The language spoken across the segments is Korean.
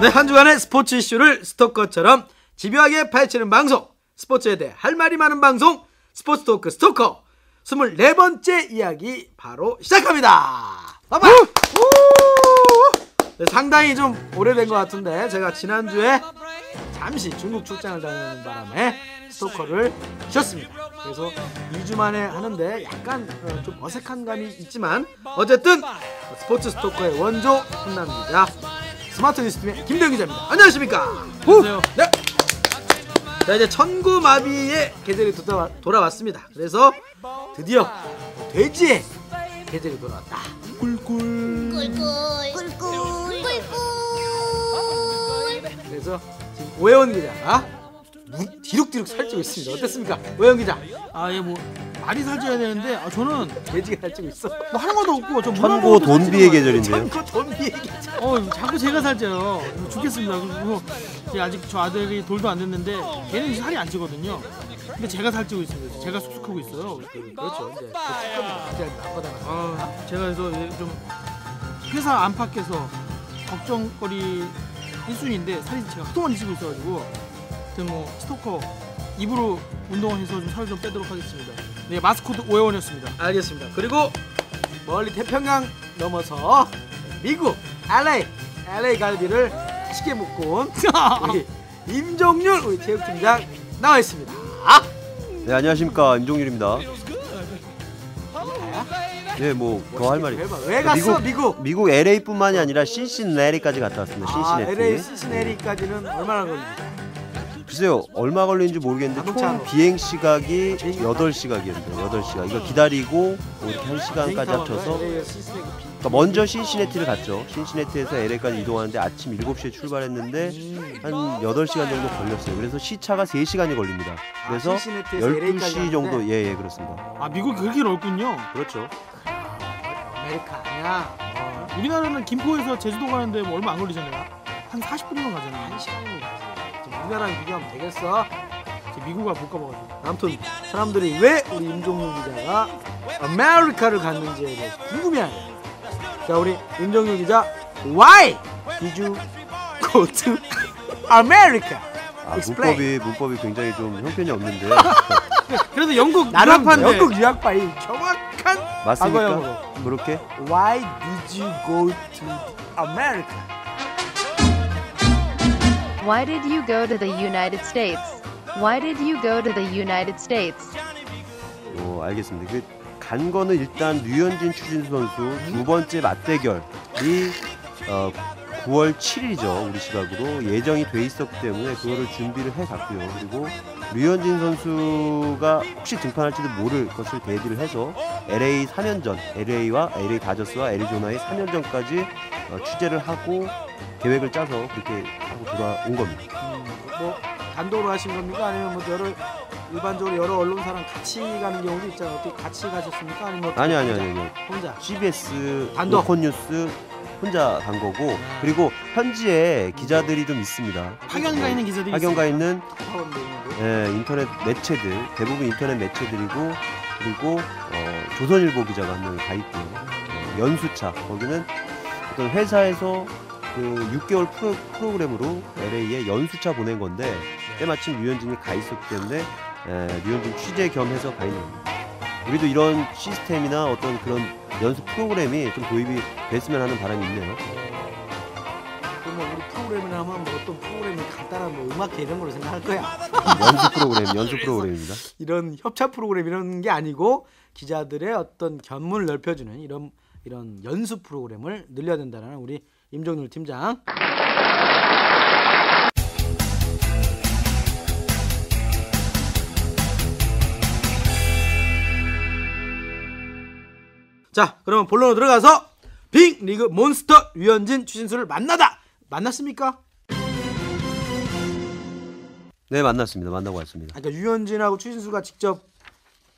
네, 한 주간의 스포츠 이슈를 스토커처럼 집요하게 파헤치는 방송, 스포츠에 대해 할 말이 많은 방송, 스포츠 토크 스토커 24번째 이야기 바로 시작합니다. 봐봐. 네, 상당히 좀 오래된 것 같은데 제가 지난주에 잠시 중국 출장을 다니는 바람에 스토커를 쉬었습니다. 그래서 2주 만에 하는데 약간 좀 어색한 감이 있지만 어쨌든 스포츠 스토커의 원조 훈남 기자, 스마트 뉴스팀의 김대웅 기자입니다. 안녕하십니까? 안녕하세요. 네. 자, 이제 천구마비의 계절이 돌아왔습니다. 그래서 드디어 돼지의 계절이 돌아왔다. 꿀꿀. 그래서 지금 오해원 기자가 뒤룩뒤룩 살찌고 있습니다. 어땠습니까, 오해원 기자? 예, 뭐 많이 살쪄야 되는데 저는 돼지가 살찌고 있어. 뭐 하는 것도 없고 좀 천고 돈비의 계절인데요. 천고 돈비의 계절. 자꾸 제가 살쪄요. 죽겠습니다. 그리고 아직 저 아들이 돌도 안 됐는데 걔는 살이 안 찌거든요. 근데 제가 살찌고 있습니다. 제가 쑥쑥하고 있어요. 그렇죠. 이제 굉장히 나쁘다. 제가 그래서 좀 회사 안팎에서 걱정거리 1순위인데 살이 제가 그동안 찌고 있어가지고 하여튼 뭐 스토커 입으로 운동을 해서 좀 살을 좀 빼도록 하겠습니다. 네, 마스코트 오해원이었습니다. 알겠습니다. 그리고 멀리 태평양 넘어서 미국 LA 갈비를 맛있게 먹고 온 우리 임종률 우리 체육팀장 나와 있습니다. 네, 안녕하십니까, 임종률입니다. 네, 뭐 더 할 말이. 왜 갔어? 미국 LA뿐만이 아니라 신시내리까지 갔다 왔습니다. 신시내티. LA 신시내리까지는 얼마나 걸립니까? 글쎄요, 얼마 걸리는지 모르겠는데 총 비행 시각이 8시간이었는데 8시간. 이거 기다리고 이렇게 1시간까지 합쳐서. 그러니까 먼저 신시내티를 갔죠. 신시내티에서 LA까지 이동하는데 아침 7시에 출발했는데 한 8시간 정도 걸렸어요. 그래서 시차가 3시간이 걸립니다. 그래서 12시 정도. 예, 그렇습니다. 미국이 그렇게 넓군요. 그렇죠. 아메리카 아니야. 우리나라는 김포에서 제주도 가는데 뭐 얼마 안 걸리잖아요. 한 40분이면 가잖아요. 1시간이면 가지. 우리나라랑 비교하면 되겠어? 미국을 못 가봐가지고. 아무튼 사람들이 왜 우리 임종률 기자가 아메리카를 갔는지에 대해서 궁금해하네요. 자, 우리 임종률 기자, Why did you go to America? 문법이 굉장히 좀 형편이 없는데. 그래도 영국 나름 유학파인데. 영국 유학파이 정확한 맞습니까? 그렇게? Why did you go to America? Why did you go to the United States? Why did you go to the United States? 알겠습니다. 간 거는 일단 류현진 추신수 선수 두 번째 맞대결이 9월 7일이죠. 우리 시각으로 예정이 돼 있었기 때문에 그거를 준비를 해갔고요. 그리고 류현진 선수가 혹시 등판할지도 모를 것을 대비를 해서 LA 4년전, LA와 LA 다저스와 애리조나의 4년전까지 취재를 하고 계획을 짜서 그렇게 하고 돌아온 겁니다. 뭐 단독으로 하신 겁니까? 아니면 뭐 일반적으로 여러 언론사랑 같이 가는 경우도 있잖아요. 어떻게 같이 가셨습니까? 아니면 아니요. 혼자? CBS 단독? 로컬뉴스 혼자 간 거고, 그리고 현지에 기자들이 좀 있습니다. 파견 가 있는 기자들이 파견 가 있는 네. 인터넷 매체들, 대부분 인터넷 매체들이고, 그리고 조선일보 기자가 한 명 가 있고요. 연수차, 거기는 어떤 회사에서 그 6개월 프로그램으로 LA에 연수차 보낸 건데 때마침 류현진이 가 있었기 때문에 류현진 취재 겸해서 가 있는 겁니다. 우리도 이런 시스템이나 어떤 그런 연수 프로그램이 좀 도입이 됐으면 하는 바람이 있네요. 그러면 우리 프로그램이나 하면 뭐 어떤 프로그램이 간단한 뭐 음악회 이런 걸로 생각할 거야. 연수 프로그램입니다. 이런 협찬 프로그램 이런 게 아니고 기자들의 어떤 견문을 넓혀주는 이런 연수 프로그램을 늘려야 된다는 우리 임종률 팀장. 자, 그러면 본론으로 들어가서 빅리그 몬스터 류현진 추신수를 만났습니까? 네, 만났습니다. 만나고 왔습니다. 그러니까 류현진하고 추신수가 직접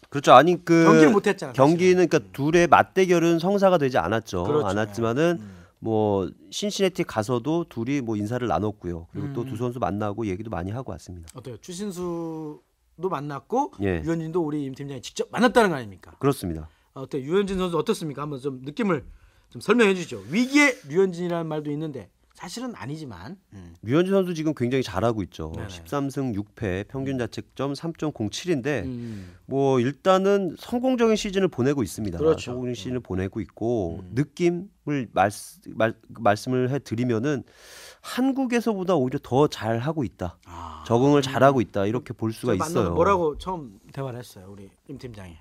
그렇죠. 아니 경기를 못했잖아. 경기는 그러니까 둘의 맞대결은 성사가 되지 않았죠. 그렇죠. 않았지만은 뭐 신시내티 가서도 둘이 뭐 인사를 나눴고요. 그리고 또 두 선수 만나고 얘기도 많이 하고 왔습니다. 어때요? 추신수도 만났고 예. 류현진도 우리 임 팀장이 직접 만났다는 거 아닙니까? 그렇습니다. 어때? 류현진 선수 어떻습니까? 한번 좀 느낌을 좀 설명해 주시죠. 위기의 류현진이라는 말도 있는데 사실은 아니지만. 류현진 선수 지금 굉장히 잘하고 있죠. 네네. 13승 6패, 평균 자책점 3.07인데 음. 뭐 일단은 성공적인 시즌을 보내고 있습니다. 그렇죠. 성공적인 시즌을 보내고 있고 느낌을 말씀을 해드리면은 한국에서보다 오히려 더 잘하고 있다. 아. 적응을 잘하고 있다. 이렇게 볼 수가 만나서 있어요. 뭐라고 처음 대화를 했어요, 우리 임 팀장이.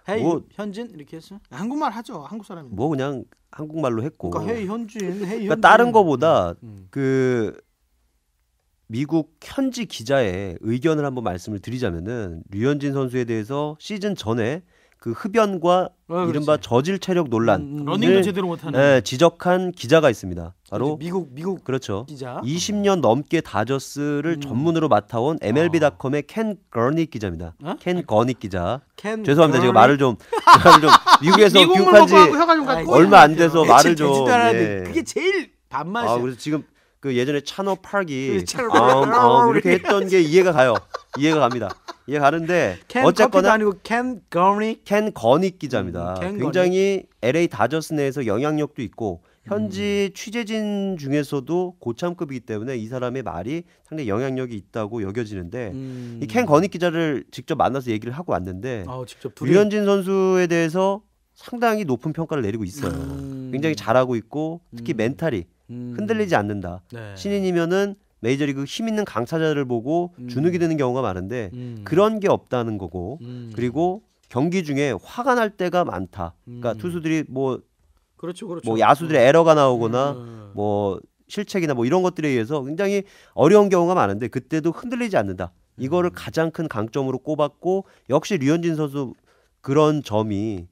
헤이 뭐- 현진 이렇게 했어요? 한국말 하죠. 한국 사람인데. 뭐 그냥 한국말로 했고. 그러니까 헤이 현진, 헤이 현진. 그러니까 다른 거보다 음. 그 미국 현지 기자의 의견을 한번 말씀을 드리자면은 류현진 선수에 대해서 시즌 전에 그 흡연과 이른바 그렇지. 저질 체력 논란 러닝도 제대로 못하는. 예, 지적한 기자가 있습니다. 바로 미국 그렇죠. 기자. 20년 넘게 다저스를 전문으로 맡아온 MLB.com의 켄 거닉 기자입니다. 어? 켄 거닉 기자. 켄 죄송합니다. 제가 거닉? 말을 좀 미국에서 미국물 교육한 지 먹고 혀가 좀 갖고 얼마 안 돼서 대체 말을 좀 되지도 않았는데 예. 그게 제일 밥맛이야. 그래서 지금 그 예전에 찬호 파기 그 찬호 이렇게 했던 게 이해가 가요. 이해가 갑니다. 이해가 가는데 켄 커피도 어쨌거나 아니고 켄 거닉. 켄 거닉 기자입니다. 켄 굉장히 LA 다저스 내에서 영향력도 있고 현지 취재진 중에서도 고참급이기 때문에 이 사람의 말이 상당히 영향력이 있다고 여겨지는데 이 켄 거닉 기자를 직접 만나서 얘기를 하고 왔는데 직접 둘이. 류현진 선수에 대해서 상당히 높은 평가를 내리고 있어요. 굉장히 잘하고 있고 특히 멘탈이 흔들리지 않는다. 네. 신인이면은 메이저리그 힘 있는 강타자를 보고 주눅이 드는 경우가 많은데 음. 그런 게 없다는 거고 그리고 경기 중에 화가 날 때가 많다. 그러니까 투수들이 뭐 그렇죠. 야수들의 에러가 나오거나 뭐 실책이나 뭐 이런 것들에 의해서 굉장히 어려운 경우가 많은데 그때도 흔들리지 않는다. 이거를 가장 큰 강점으로 꼽았고 역시 류현진 선수 그런 점이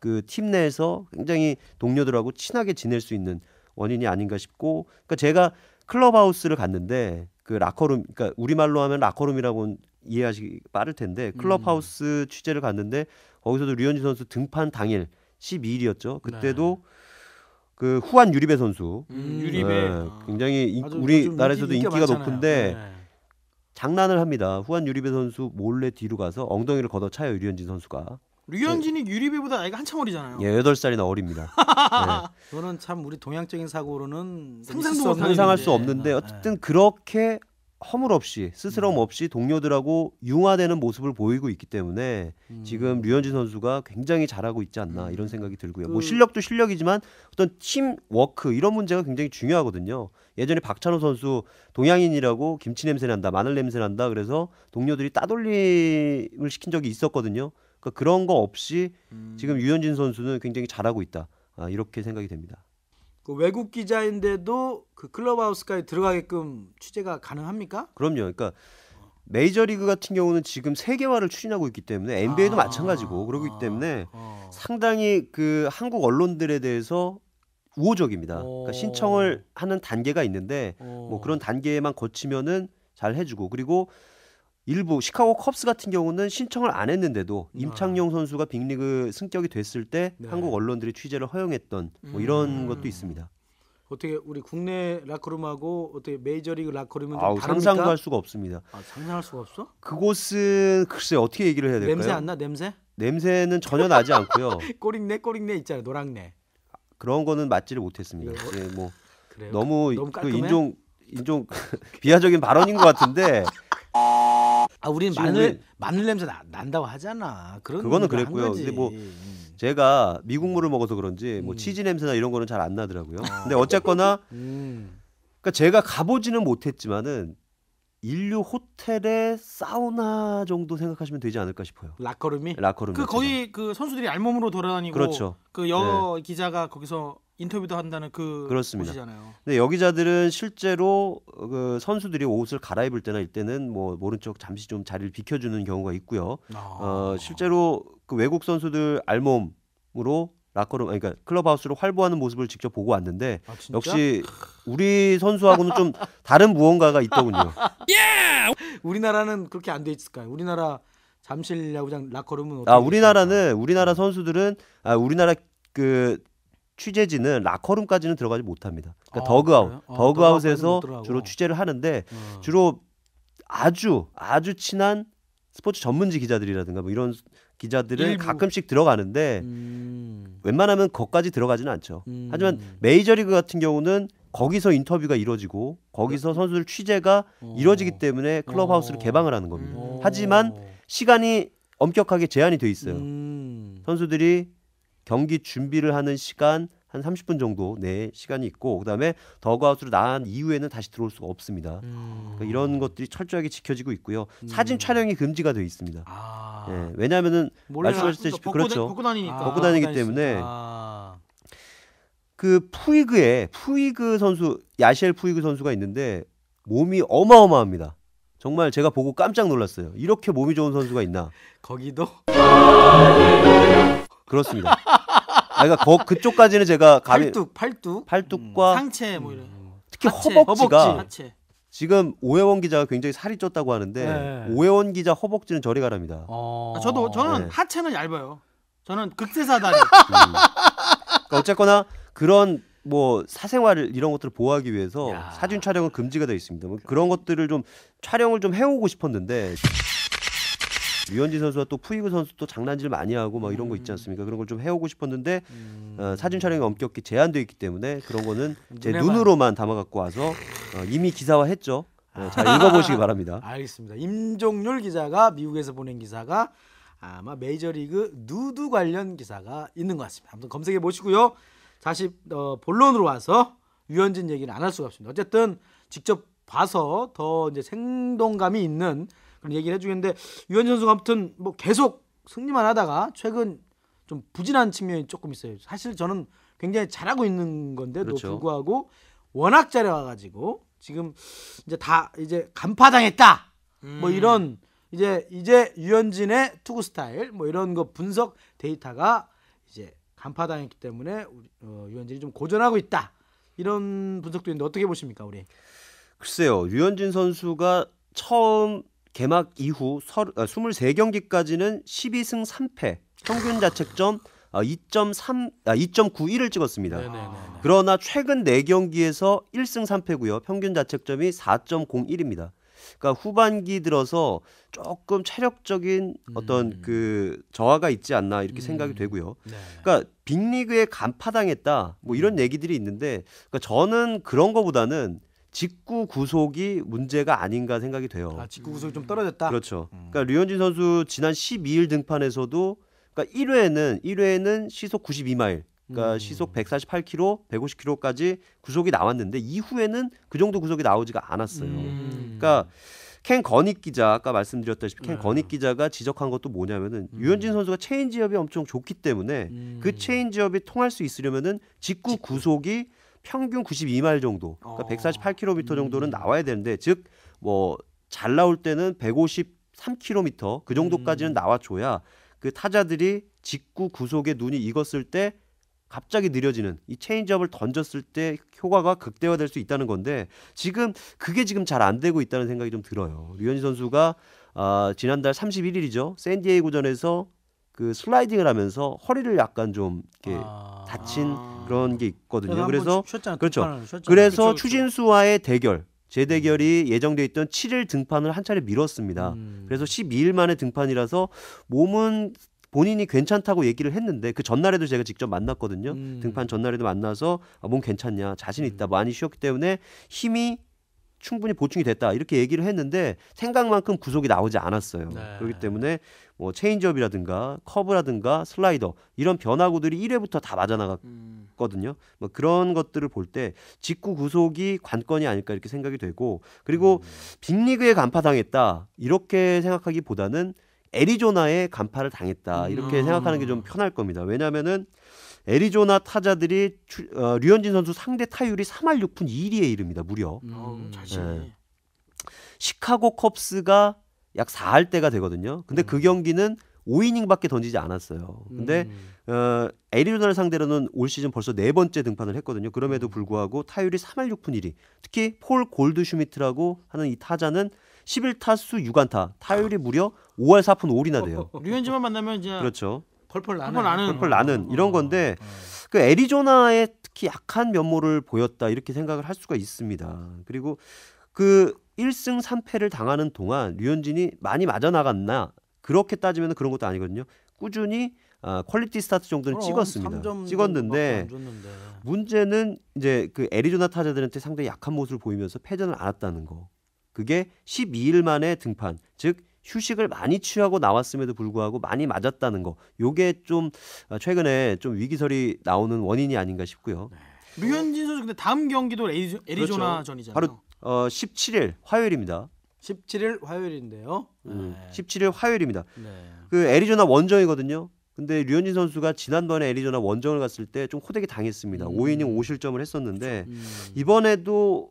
그 팀 내에서 굉장히 동료들하고 친하게 지낼 수 있는 원인이 아닌가 싶고 그러니까 제가 클럽하우스를 갔는데 그 라커룸 그러니까 우리말로 하면 라커룸이라고 이해하시기 빠를 텐데 클럽하우스 취재를 갔는데 거기서도 류현진 선수 등판 당일 12일이었죠. 그때도 그 후안 유리배 선수 유리배. 네, 굉장히 아주 우리나라에서도 인기가 인기가 많잖아요. 높은데 네. 장난을 합니다. 후안 유리배 선수 몰래 뒤로 가서 엉덩이를 걷어차요. 류현진 선수가. 류현진이 유리배보다 나이가 한참 어리잖아요. 예, 8살이나 어립니다. 그거는 참 우리 동양적인 사고로는 상상도 있을 수 없는 상상할 수 일인데. 없는데 어쨌든 그렇게 허물없이 스스럼 없이 동료들하고 융화되는 모습을 보이고 있기 때문에 지금 류현진 선수가 굉장히 잘하고 있지 않나 이런 생각이 들고요. 뭐 실력도 실력이지만 어떤 팀 워크 이런 문제가 굉장히 중요하거든요. 예전에 박찬호 선수 동양인이라고 김치 냄새 난다, 마늘 냄새 난다 그래서 동료들이 따돌림을 시킨 적이 있었거든요. 그러니까 그런 거 없이 지금 류현진 선수는 굉장히 잘하고 있다. 이렇게 생각이 됩니다. 그 외국 기자인데도 그 클럽하우스까지 들어가게끔 취재가 가능합니까? 그럼요. 그러니까 메이저리그 같은 경우는 지금 세계화를 추진하고 있기 때문에 NBA도 마찬가지고 그러기 때문에 상당히 그 한국 언론들에 대해서 우호적입니다. 그러니까 신청을 하는 단계가 있는데 뭐 그런 단계만 거치면은 잘 해주고 그리고 일부 시카고 컵스 같은 경우는 신청을 안 했는데도 임창용 선수가 빅리그 승격이 됐을 때 네. 한국 언론들이 취재를 허용했던 뭐 이런 것도 있습니다. 어떻게 우리 국내 라커룸하고 어떻게 메이저리그 라커룸은 좀 아우, 다릅니까? 상상도 할 수가 없습니다. 상상할 수가 없어? 그곳은 글쎄 어떻게 얘기를 해야 될까요? 냄새 안 나? 냄새? 냄새는 전혀 나지 않고요. 꼬릭내 있잖아요. 노랑내. 그런 거는 맞지를 못했습니다. 예, 뭐 그래요? 너무 그 깔끔해? 인종 비하적인 발언인 것 같은데 우리는 지금 마늘 냄새 난다고 하잖아. 그거는 한 그랬고요. 거지. 근데 뭐 제가 미국물을 먹어서 그런지 뭐 치즈 냄새나 이런 거는 잘 안 나더라고요. 근데 어쨌거나 그러니까 제가 가보지는 못했지만은 인류 호텔의 사우나 정도 생각하시면 되지 않을까 싶어요. 라커룸이? 라커룸. 그 거기 그 선수들이 알몸으로 돌아다니고 그렇죠. 그 여 기자가 거기서 인터뷰도 한다는 그 그렇습니다. 곳이잖아요. 근데 여기자들은 실제로 그 선수들이 옷을 갈아입을 때나 이때는 뭐 모른 척 잠시 좀 자리를 비켜주는 경우가 있고요. 실제로 그 외국 선수들 알몸으로 라커룸, 그러니까 클럽하우스로 활보하는 모습을 직접 보고 왔는데 진짜? 역시 우리 선수하고는 좀 다른 무언가가 있더군요. 우리나라는 그렇게 안 돼 있을까요? 우리나라 잠실 야구장 라커룸은 어떻게 우리나라 선수들은 우리나라 그 취재진은 라커룸까지는 들어가지 못합니다. 그러니까 그래요? 더그아웃에서 못 들어가고. 주로 취재를 하는데 주로 아주 친한 스포츠 전문지 기자들이라든가 뭐 이런 기자들은 일부. 가끔씩 들어가는데 웬만하면 거기까지 들어가지는 않죠. 하지만 메이저리그 같은 경우는 거기서 인터뷰가 이루어지고 거기서 선수들 취재가 이루어지기 때문에 클럽하우스를 개방을 하는 겁니다. 하지만 시간이 엄격하게 제한이 돼 있어요. 선수들이 경기 준비를 하는 시간 한 30분 정도 내 시간이 있고 그다음에 더그아웃으로 나간 이후에는 다시 들어올 수가 없습니다. 그러니까 이런 것들이 철저하게 지켜지고 있고요. 사진 촬영이 금지가 되어 있습니다. 예, 왜냐하면은 말씀하셨듯이 그렇죠. 벗고 다니니까. 벗고 다니기 때문에 그 푸이그 선수 야시엘 푸이그 선수가 있는데 몸이 어마어마합니다. 정말 제가 보고 깜짝 놀랐어요. 이렇게 몸이 좋은 선수가 있나? 거기도 그렇습니다. 그러니까 그쪽까지는 제가 감히 팔뚝과 상체 뭐 이런. 특히 하체, 허벅지가 하체. 지금 오해원 기자가 굉장히 살이 쪘다고 하는데 네. 오해원 기자 허벅지는 저리 가랍니다. 저는 네. 하체는 얇아요. 저는 극세사다리. 그러니까 어쨌거나 그런 뭐 사생활 이런 것들을 보호하기 위해서 야. 사진 촬영은 금지가 되어 있습니다. 뭐 그런 것들을 좀 촬영을 좀 해오고 싶었는데 류현진 선수와 또 푸이그 선수도 장난질 많이 하고 막 이런 거 있지 않습니까? 그런 걸 좀 해오고 싶었는데 사진 촬영이 엄격히 제한되어 있기 때문에 그런 거는 제 눈에만. 눈으로만 담아 갖고 와서 이미 기사화했죠. 잘 읽어보시기 바랍니다. 알겠습니다. 임종률 기자가 미국에서 보낸 기사가 아마 메이저리그 누드 관련 기사가 있는 것 같습니다. 아무튼 검색해 보시고요. 다시 본론으로 와서 류현진 얘기는 안 할 수가 없습니다. 어쨌든 직접 봐서 더 이제 생동감이 있는 그런 얘기를 해주겠는데 류현진 선수가 아무튼 뭐 계속 승리만 하다가 최근 좀 부진한 측면이 조금 있어요. 사실 저는 굉장히 잘하고 있는 건데도 그렇죠. 불구하고 워낙 잘해와가지고 지금 이제 다 이제 간파당했다. 뭐 이런 이제 류현진의 투구 스타일 뭐 이런 거 분석 데이터가 이제 간파당했기 때문에 류현진이 좀 고전하고 있다. 이런 분석도 있는데 어떻게 보십니까, 우리? 글쎄요. 류현진 선수가 처음 개막 이후 23경기까지는 12승 3패, 평균 자책점 2.91을 찍었습니다. 그러나 최근 4경기에서 1승 3패고요. 평균 자책점이 4.01입니다. 그러니까 후반기 들어서 조금 체력적인 어떤 그 저하가 있지 않나 이렇게 생각이 되고요. 그러니까 빅리그에 간파당했다 뭐 이런 얘기들이 있는데 그러니까 저는 그런 거보다는 직구 구속이 문제가 아닌가 생각이 돼요. 직구 구속이 좀 떨어졌다. 그렇죠. 그러니까 류현진 선수 지난 12일 등판에서도 그러니까 1회에는 시속 92마일, 그러니까 시속 148km, 150km까지 구속이 나왔는데 이후에는 그 정도 구속이 나오지가 않았어요. 그러니까 켄 거닉 기자 아까 말씀드렸다시피 켄 거닉 기자가 지적한 것도 뭐냐면은 유현진 선수가 체인지업이 엄청 좋기 때문에 그 체인지업이 통할 수 있으려면은 직구 구속이 평균 92마일 정도, 그러니까 148km 정도는 나와야 되는데 즉 뭐 잘 나올 때는 153km 그 정도까지는 나와줘야 그 타자들이 직구 구속에 눈이 익었을 때 갑자기 느려지는 이 체인지업을 던졌을 때 효과가 극대화될 수 있다는 건데 지금 그게 지금 잘 안 되고 있다는 생각이 좀 들어요. 류현진 선수가 지난달 31일이죠. 샌디에이고전에서 그 슬라이딩을 하면서 허리를 약간 좀 이렇게 다친 그런 게 있거든요. 그래서 그렇죠. 그래서 추신수와의 재대결이 예정돼 있던 7일 등판을 한 차례 미뤘습니다. 그래서 12일 만에 등판이라서 몸은 본인이 괜찮다고 얘기를 했는데 그 전날에도 제가 직접 만났거든요. 등판 전날에도 만나서 몸 괜찮냐, 자신 있다, 많이 쉬었기 때문에 힘이 충분히 보충이 됐다 이렇게 얘기를 했는데 생각만큼 구속이 나오지 않았어요. 그렇기 때문에 뭐 체인지업이라든가 커브라든가 슬라이더 이런 변화구들이 1회부터 다 맞아 나갔거든요. 뭐 그런 것들을 볼 때 직구 구속이 관건이 아닐까 이렇게 생각이 되고 그리고 빅리그에 간파당했다 이렇게 생각하기보다는 애리조나에 간파를 당했다 이렇게 생각하는 게 좀 편할 겁니다. 왜냐하면은 애리조나 타자들이 류현진 선수 상대 타율이 3할 6푼 2리에 이릅니다. 무려. 잘 치네. 네. 시카고 컵스가 약 4할대가 되거든요. 근데 그 경기는 5이닝밖에 던지지 않았어요. 근데 애리조나를 상대로는 올 시즌 벌써 4번째 등판을 했거든요. 그럼에도 불구하고 타율이 3할 6푼 1리. 특히 폴 골드슈미트라고 하는 이 타자는 11타수 6안타, 타율이 무려 5할 4푼 5리나 돼요. 류현진만 만나면 이제 그렇죠. 펄펄 나는 이런 건데 그 애리조나의 특히 약한 면모를 보였다 이렇게 생각을 할 수가 있습니다. 그리고 그 1승 3패를 당하는 동안 류현진이 많이 맞아 나갔나 그렇게 따지면 그런 것도 아니거든요. 꾸준히 퀄리티 스타트 정도는 찍었습니다. 3점 찍었는데 안 줬는데. 문제는 이제 그 애리조나 타자들한테 상당히 약한 모습을 보이면서 패전을 안았다는 거. 그게 12일 만에 등판, 즉 휴식을 많이 취하고 나왔음에도 불구하고 많이 맞았다는 거. 요게 좀 최근에 좀 위기설이 나오는 원인이 아닌가 싶고요. 류현진 선수 근데 다음 경기도 애리조나 전이잖아요. 바로 17일 화요일입니다. 17일 화요일인데요. 17일 화요일입니다. 네. 그 애리조나 원정이거든요. 근데 류현진 선수가 지난번에 애리조나 원정을 갔을 때 좀 호되게 당했습니다. 5이닝 5실점을 했었는데 이번에도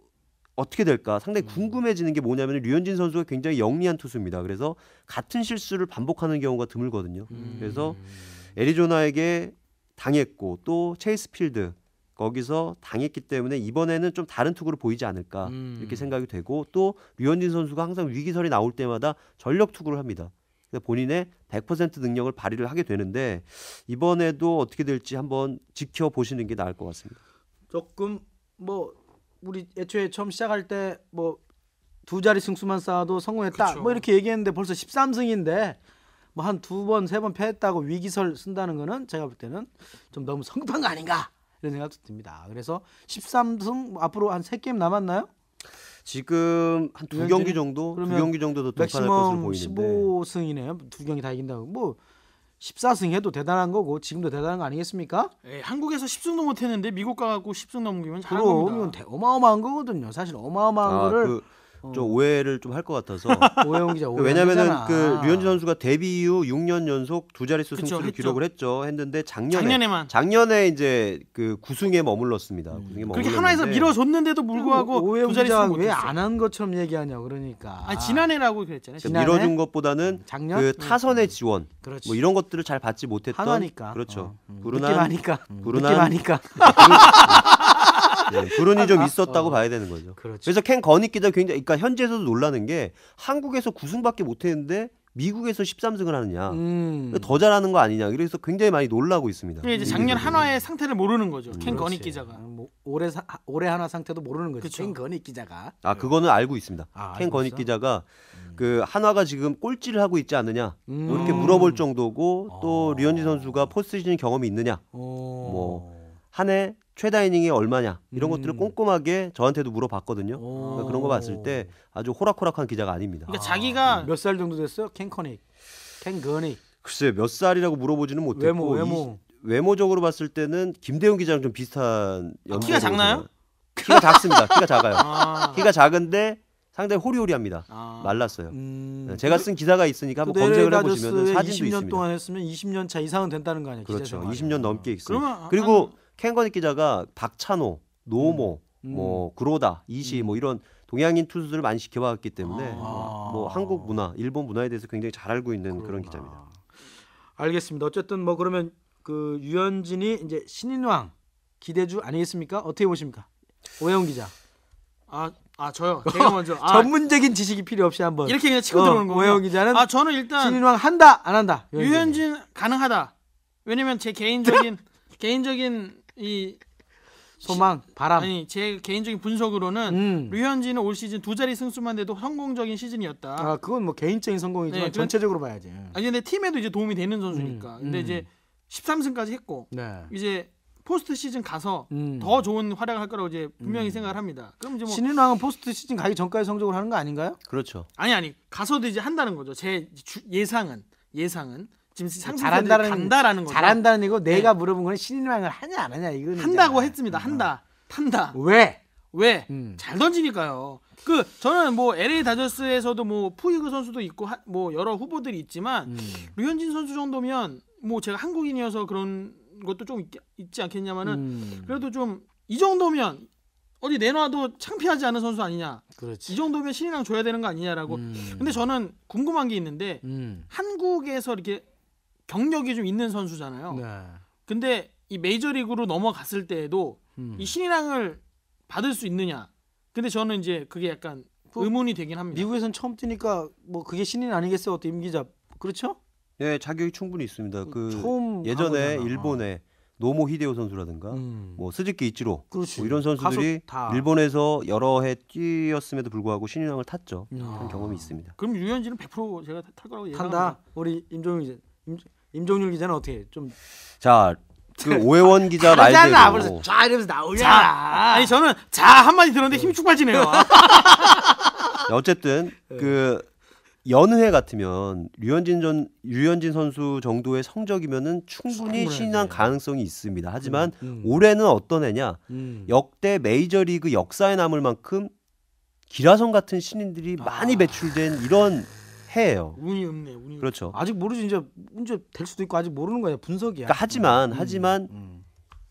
어떻게 될까 상당히 궁금해지는 게 뭐냐면 류현진 선수가 굉장히 영리한 투수입니다. 그래서 같은 실수를 반복하는 경우가 드물거든요. 그래서 애리조나에게 당했고 또 체이스 필드 거기서 당했기 때문에 이번에는 좀 다른 투구를 보이지 않을까 이렇게 생각이 되고 또 류현진 선수가 항상 위기설이 나올 때마다 전력 투구를 합니다. 본인의 100% 능력을 발휘를 하게 되는데 이번에도 어떻게 될지 한번 지켜보시는 게 나을 것 같습니다. 조금 뭐 우리 애초에 처음 시작할 때 뭐 두 자리 승수만 쌓아도 성공했다. 그쵸. 뭐 이렇게 얘기했는데 벌써 13승인데 뭐 한 2번, 3번 패했다고 위기설 쓴다는 거는 제가 볼 때는 좀 너무 성급한 거 아닌가 이런 생각도 듭니다. 그래서 13승 뭐 앞으로 한 3게임 남았나요? 지금 한 두 경기 정도, 두 경기 정도 더 등판할 것으로 맥시멈 보이는데 15승이네요. 두 경기 다 이긴다고. 뭐 14승 해도 대단한 거고 지금도 대단한 거 아니겠습니까? 예, 한국에서 10승도 못했는데 미국 가고 10승 넘기면 잘한 그럼 겁니다. 이건 어마어마한 거거든요. 사실 어마어마한 거를 좀 오해를 좀 할 것 같아서 오해영 기자 왜냐면은 오해하잖아. 그 류현진 선수가 데뷔 이후 6년 연속 두 자릿수 그쵸, 승수를 했죠. 기록을 했는데 작년에만 작년에 이제 그 9승에 머물렀습니다. 9승에 그렇게 머물렀는데 하나에서 밀어줬는데도 불구하고 오해영 두 자리 기자 승 못했어. 왜안 한 것처럼 얘기하냐 그러니까. 아니 지난해라고 그랬잖아요. 지난해? 밀어준 것보다는 작년 그 타선의 지원 그렇지. 뭐 이런 것들을 잘 받지 못했던 하나니까. 그렇죠. 느낌 불운한 하니까. 불운한- 느낌 하니까. 불운이 좀 있었다고 봐야 되는 거죠. 그렇죠. 그래서 켄 거닉 기자 굉장히 그러니까 현지에서도 놀라는 게 한국에서 9승밖에 못했는데 미국에서 13승을 하느냐 더 잘하는 거 아니냐 그래서 굉장히 많이 놀라고 있습니다. 그게 이제 작년 한화의 상태를 모르는 거죠. 켄 거닉 그렇지. 기자가. 뭐 올해 하나 상태도 모르는 거죠. 그쵸. 켄 건익 기자가. 그거는 알고 있습니다. 아, 켄 알고 거닉 있어? 기자가 그 한화가 지금 꼴찌를 하고 있지 않느냐 이렇게 음. 물어볼 정도고 또 어. 류현진 선수가 포스트시즌 경험이 있느냐 뭐 한 해 최다 이닝이 얼마냐 이런 것들을 꼼꼼하게 저한테도 물어봤거든요. 오. 그러니까 그런 거 봤을 때 아주 호락호락한 기자가 아닙니다. 그러니까 자기가 몇 살 정도 됐어요? 켄 커닉. 켄 건익. 글쎄 몇 살이라고 물어보지는 못했고 외모. 외모적으로 봤을 때는 김대훈 기자랑 좀 비슷한 연배로 키가 작나요? 키가 작습니다. 키가 작아요. 아, 키가 작은데 상당히 호리호리합니다. 아. 말랐어요. 음. 제가 쓴 기사가 있으니까 한번 검색을 해보시면 사진도 20년 있습니다. 동안 했으면 20년 차 이상은 된다는 거 아니에요? 기자 그렇죠. 생활에. 20년 넘게 있습니다. 그러면 그리고 켄거닉 기자가 박찬호, 노모, 음. 뭐 그로다, 이시 뭐 이런 동양인 투수들을 많이 지켜봤기 때문에 아. 뭐 한국 문화, 일본 문화에 대해서 굉장히 잘 알고 있는 그런 그렇구나. 기자입니다. 알겠습니다. 어쨌든 뭐 그러면 그 유현진이 이제 신인왕 기대주 아니겠습니까? 어떻게 보십니까? 오해영 기자. 저요. 제가 먼저. 전문적인 지식이 필요 없이 한번 이렇게 그냥 치고 들어오는 거예요. 오해영 기자는 저는 일단 신인왕 한다 안 한다? 유현진 가능하다. 왜냐면 제 개인적인 이 소망 바람. 아니 제 개인적인 분석으로는 류현진은 올 시즌 두 자리 승수만 돼도 성공적인 시즌이었다. 그건 뭐 개인적인 성공이지만 네, 전체적으로 봐야지. 아니 근데 팀에도 이제 도움이 되는 선수니까. 근데 이제 13승까지 했고 네. 이제 포스트 시즌 가서 음. 더 좋은 활약을 할 거라고 이제 분명히 생각을 합니다. 그럼 이제 뭐 신인왕은 포스트 시즌 가기 전까지 성적을 하는 거 아닌가요? 그렇죠. 아니 가서도 이제 한다는 거죠. 제 예상은 지금 잘한다는 간다라는 거죠. 잘한다는 이거 내가 물어본 건 신인왕을 하냐 안 하냐 이거는 한다고 이제. 했습니다. 한다. 왜? 왜? 음. 잘 던지니까요. 저는 뭐 LA 다저스에서도 뭐 푸이그 선수도 있고 뭐 여러 후보들이 있지만 류현진 선수 정도면 뭐 제가 한국인이어서 그런 것도 좀 있지 않겠냐마는 그래도 좀 이 정도면 어디 내놔도 창피하지 않은 선수 아니냐. 그렇지. 이 정도면 신인왕 줘야 되는 거 아니냐라고. 근데 저는 궁금한 게 있는데 한국에서 이렇게 경력이 좀 있는 선수잖아요. 네. 근데 이 메이저리그로 넘어갔을 때에도 이 신인왕을 받을 수 있느냐. 근데 저는 이제 그게 약간 의문이 되긴 합니다. 미국에선 처음 뛰니까 뭐 그게 신인 아니겠어요? 어때 임 기자? 그렇죠? 네, 자격이 충분히 있습니다. 처음 예전에 가보잖아. 일본에 노모 히데오 선수라든가 뭐 스즈키 이치로 그렇지. 뭐 이런 선수들이 가서 다. 일본에서 여러 해 뛰었음에도 불구하고 신인왕을 탔죠. 그런 경험이 있습니다. 그럼 류현진은 100% 제가 탈 거라고 탄다. 예상합니다. 우리 임종용 기자. 임종률 기자는 어떻게 좀 자, 그 오해원 기자 다르잖아. 말대로 벌써 자 이러면서 나오잖아. 아니 저는 자 한마디 들었는데 힘이 쭉 빠지네요. 어쨌든 그 연회 같으면 류현진 선수 정도의 성적이면은 충분히 신인왕 가능성이 있습니다. 하지만 올해는 어떤 해냐? 역대 메이저리그 역사에 남을 만큼 기라성 같은 신인들이 많이 배출된 이런 해예요. 운이 없네. 운이. 그렇죠. 아직 모르지 이제 될 수도 있고 아직 모르는 거야. 분석이야. 그러니까 하지만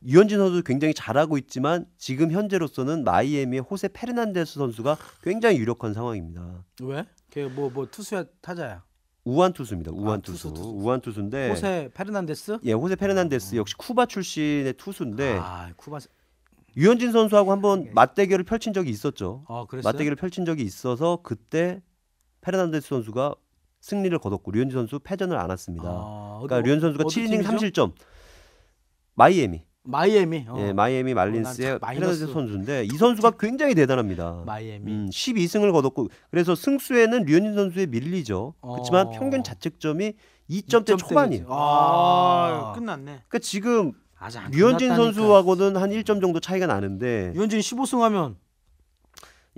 류현진 선수 굉장히 잘하고 있지만 지금 현재로서는 마이애미의 호세 페르난데스 선수가 굉장히 유력한 상황입니다. 왜? 걔뭐 투수야 타자야? 우완 투수입니다. 우완 아, 투수. 투수. 우완 투수인데 호세 페르난데스? 예, 호세 페르난데스 역시 쿠바 출신의 투수인데 아 쿠바. 류현진 선수하고 한번 맞대결을 펼친 적이 있었죠. 그랬어요? 맞대결을 펼친 적이 있어서 그때 페르난데스 선수가 승리를 거뒀고 류현진 선수 패전을 안았습니다. 그러니까 류현진 선수가 7이닝 3실점. 마이애미. 예, 마이애미 말린스의 페르난데스 선수인데 이 선수가 굉장히 대단합니다. 마이애미. 12승을 거뒀고 그래서 승수에는 류현진 선수에 밀리죠. 그렇지만 평균 자책점이 2점대 초반이에요. 끝났네. 그러니까 지금 아직 안 류현진 끝났다니까. 선수하고는 한 1점 정도 차이가 나는데 류현진 15승하면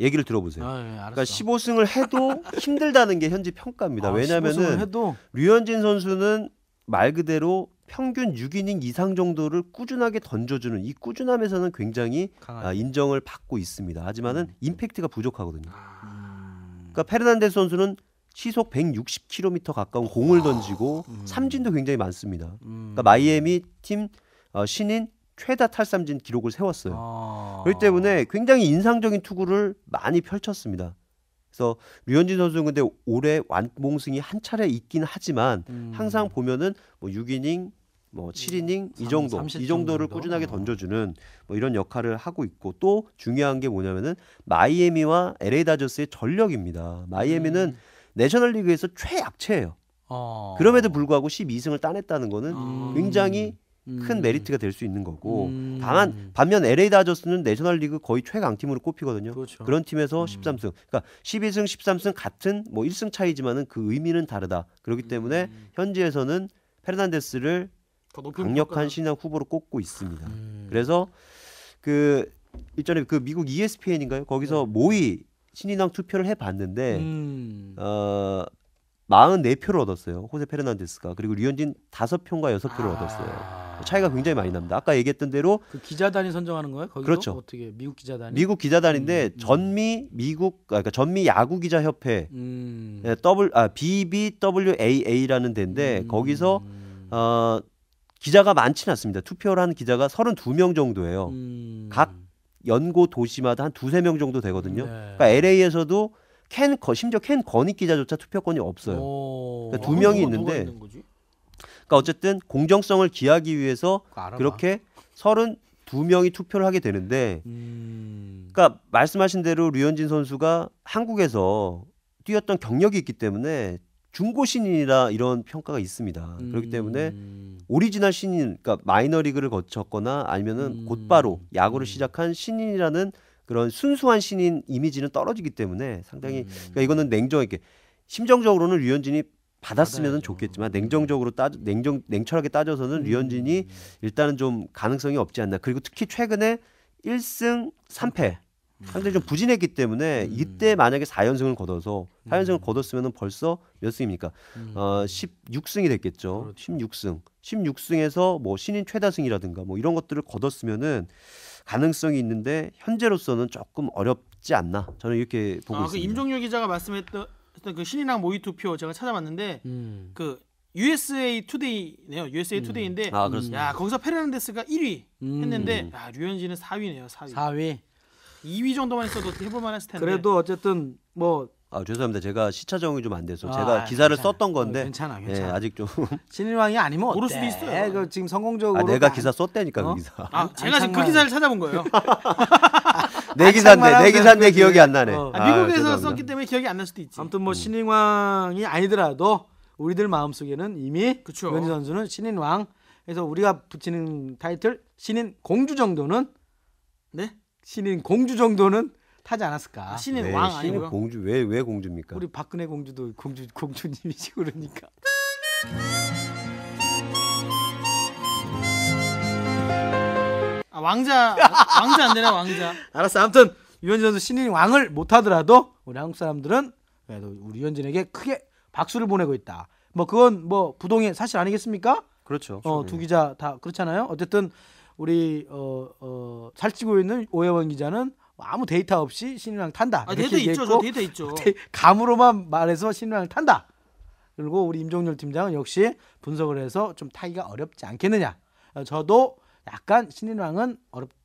얘기를 들어보세요. 알았어. 그러니까 15승을 해도 힘들다는 게 현지 평가입니다. 15승을 왜냐면은 해도 류현진 선수는 말 그대로 평균 6이닝 이상 정도를 꾸준하게 던져주는 이 꾸준함에서는 굉장히 인정을 받고 있습니다. 하지만은 임팩트가 부족하거든요. 그러니까 페르난데스 선수는 시속 160km 가까운 공을 던지고 삼진도 굉장히 많습니다. 그러니까 마이애미 팀 신인 최다 탈삼진 기록을 세웠어요. 그렇기 때문에 굉장히 인상적인 투구를 많이 펼쳤습니다. 그래서 류현진 선수는 근데 올해 완봉승이 한 차례 있긴 하지만 항상 보면은 뭐 6이닝, 뭐 7이닝 이 정도, 이 정도를 꾸준하게 던져주는 뭐 이런 역할을 하고 있고 또 중요한 게 뭐냐면은 마이애미와 LA 다저스의 전력입니다. 마이애미는 내셔널리그에서 최약체예요. 그럼에도 불구하고 12승을 따냈다는 거는 굉장히 큰 메리트가 될 수 있는 거고 반면 LA 다저스는 내셔널리그 거의 최강팀으로 꼽히거든요. 그렇죠. 그런 팀에서 13승. 그러니까 12승, 13승 같은 뭐 1승 차이지만은 그 의미는 다르다. 그렇기 때문에 현지에서는 페르난데스를 강력한 신인왕 후보로 꼽고 있습니다. 그래서 그 일전에 그 미국 ESPN인가요? 거기서 모의 신인왕 투표를 해봤는데 44표를 얻었어요. 호세 페르난데스가. 그리고 류현진 5표인가 6표를 얻었어요. 차이가 굉장히 많이 납니다. 아까 얘기했던 대로 그 기자단이 선정하는 거예요? 거기도? 그렇죠. 어떻게 미국 기자단이? 미국 기자단인데 전미 미국 그러니까 전미 야구 기자 협회 BBWAA라는 데인데 거기서 기자가 많지는 않습니다. 투표를 하는 기자가 32명 정도예요. 각 연고 도시마다 한 2-3명 정도 되거든요. 그러니까 LA에서도 심지어 켄 거닉 기자조차 투표권이 없어요. 그러니까 2명이 있는데 그러니까 어쨌든 공정성을 기하기 위해서 그렇게 32명이 투표를 하게 되는데 그러니까 말씀하신 대로 류현진 선수가 한국에서 뛰었던 경력이 있기 때문에 중고 신인이라 이런 평가가 있습니다. 그렇기 때문에 오리지널 신인, 그러니까 마이너리그를 거쳤거나 아니면은 곧바로 야구를 시작한 신인이라는 그런 순수한 신인 이미지는 떨어지기 때문에 상당히 그러니까 이거는 냉정하게 심정적으로는 류현진이 받았으면 좋겠지만 냉철하게 따져서는 류현진이 일단은 좀 가능성이 없지 않나. 그리고 특히 최근에 1승 3패 상당히 좀 부진했기 때문에 이때 만약에 4연승을 거둬서 4연승을 거뒀으면 벌써 몇 승입니까? 16승이 됐겠죠. 16승에서 뭐 신인 최다승이라든가 뭐 이런 것들을 거뒀으면은 가능성이 있는데 현재로서는 조금 어렵지 않나. 저는 이렇게 보고 있습니다. 그 임종률 기자가 말씀했던 그 신인왕 모의 투표 제가 찾아봤는데 그 USA 투데이네요. USA 투데이인데 야 거기서 페르난데스가 1위 했는데 야 류현진은 4위네요. 4위. 2위 정도만 있어도 해볼 만했을 텐데. 그래도 어쨌든 뭐 죄송합니다. 제가 시차 적응이 좀 안 돼서 제가 기사를 썼던 건데 괜찮아. 예, 아직 좀 신인왕이 아니면 어때? 모를 수도 있어요. 그 지금 성공적으로 내가 기사 썼다니까 그 기사. 제가 지금 그 기사를 찾아본 거예요. 내 기사인데 기억이 안 나네. 미국에서 죄송합니다. 썼기 때문에 기억이 안 날 수도 있지. 아무튼 뭐 신인왕이 아니더라도 우리들 마음속에는 이미 그쵸. 류현진 선수는 신인왕. 그래서 우리가 붙이는 타이틀 신인 공주 정도는 신인 공주 정도는 타지 않았을까? 신인 왕 신인 아니고요. 공주 왜 공주입니까? 우리 박근혜 공주도 공주님이시고 그러니까. 왕자 안 되나 왕자. 알았어. 아무튼 유현진 선수 신인 왕을 못하더라도 우리 한국 사람들은 그래도 우리 유현진에게 크게 박수를 보내고 있다. 뭐 그건 뭐 부동의 사실 아니겠습니까? 그렇죠. 두 기자 다 그렇잖아요. 어쨌든 우리 살찌고 있는 오해원 기자는 아무 데이터 없이 신인왕 탄다. 아, 이렇게 데이터 있죠. 얘기했고 저 데이터 있죠. 감으로만 말해서 신인왕 탄다. 그리고 우리 임종률 팀장은 역시 분석을 해서 좀 타기가 어렵지 않겠느냐. 저도 약간 신인왕은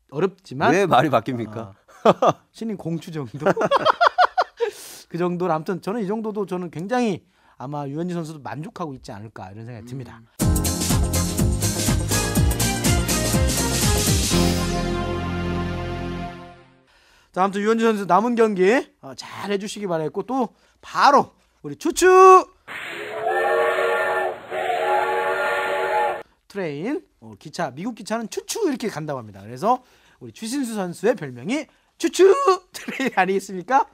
어렵지만 왜 말이 바뀝니까? 신인 공추 정도. 그 정도로 아무튼 저는 이 정도도 저는 굉장히 아마 유현진 선수도 만족하고 있지 않을까 이런 생각이 듭니다. 자, 아무튼 유현진 선수 남은 경기 잘 해주시기 바라겠고 또 바로 우리 추추 트레인 기차 미국 기차는 추추 이렇게 간다고 합니다. 그래서 우리 추신수 선수의 별명이 추추 트레인 아니겠습니까?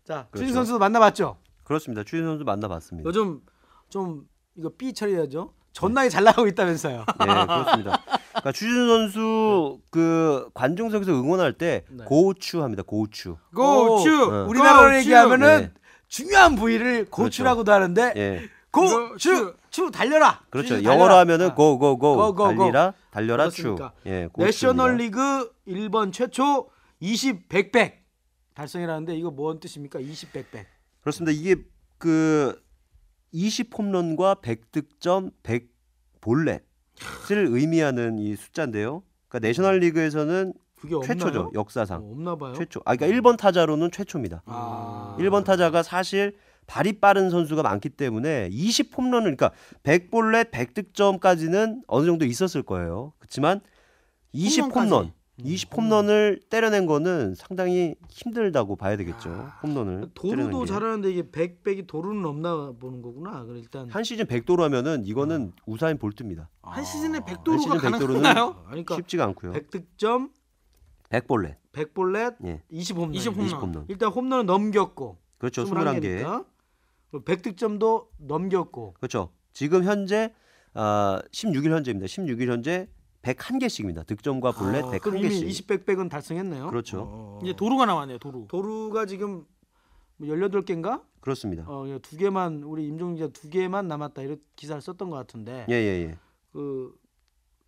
자, 그렇죠. 추신수 선수도 만나봤죠? 그렇습니다. 추진 선수 만나봤습니다. 요즘 좀 이거 삐 처리해야죠. 존나게 잘 나가고 있다면서요. 네, 그렇습니다. 그러니까 추진 선수 그 관중석에서 응원할 때 네. 고추 합니다. 고추. 고추. 우리나라로 고추. 얘기하면은 네. 중요한 부위를 고추라고도 하는데 예. 고추 추 달려라. 그렇죠. 추신 영어로 달려라. 하면은 아. 고고고 고. 달려라 추. 그렇습니까? 예, 내셔널리그 1번 최초 20 100 달성이라는데 이거 뭔 뜻입니까? 20 100 그렇습니다. 이게 그 20홈런과 100득점, 100볼넷을 의미하는 이 숫자인데요. 그러니까 내셔널리그에서는 그게 없나요? 최초죠. 역사상. 없나 봐요. 최초. 그러니까 1번 타자로는 최초입니다. 아. 1번 타자가 사실 발이 빠른 선수가 많기 때문에 20홈런을 그러니까 100볼넷, 100득점까지는 어느 정도 있었을 거예요. 그렇지만 20홈런, 20홈런을 때려낸 거는 상당히 힘들다고 봐야 되겠죠. 홈런을 때려낸 도루도 게. 잘하는데 이게 100이 도루는 없나 보는 거구나. 그럼 일단 한 시즌 100도로 하면은 이거는 우사인 볼트입니다. 한 시즌에 한 100도루가 시즌 100도루는 가능한가요? 그러니까 쉽지가 않고요. 100득점, 100볼넷. 100볼넷, 예. 20홈런. 20홈런. 일단 홈런은 넘겼고 그렇죠. 21개. 21개니까 100득점도 넘겼고 그렇죠. 지금 현재 16일 현재입니다. 16일 현재 101개씩입니다. 득점과 볼넷 그럼 이미 101개씩. 20, 100은 달성했네요. 그렇죠. 이제 도루가 나왔네요. 도루. 도루가 지금 뭐 18개인가? 그렇습니다. 두 개만 우리 임종기 기자 두 개만 남았다 이런 기사를 썼던 것 같은데 예, 예, 예. 그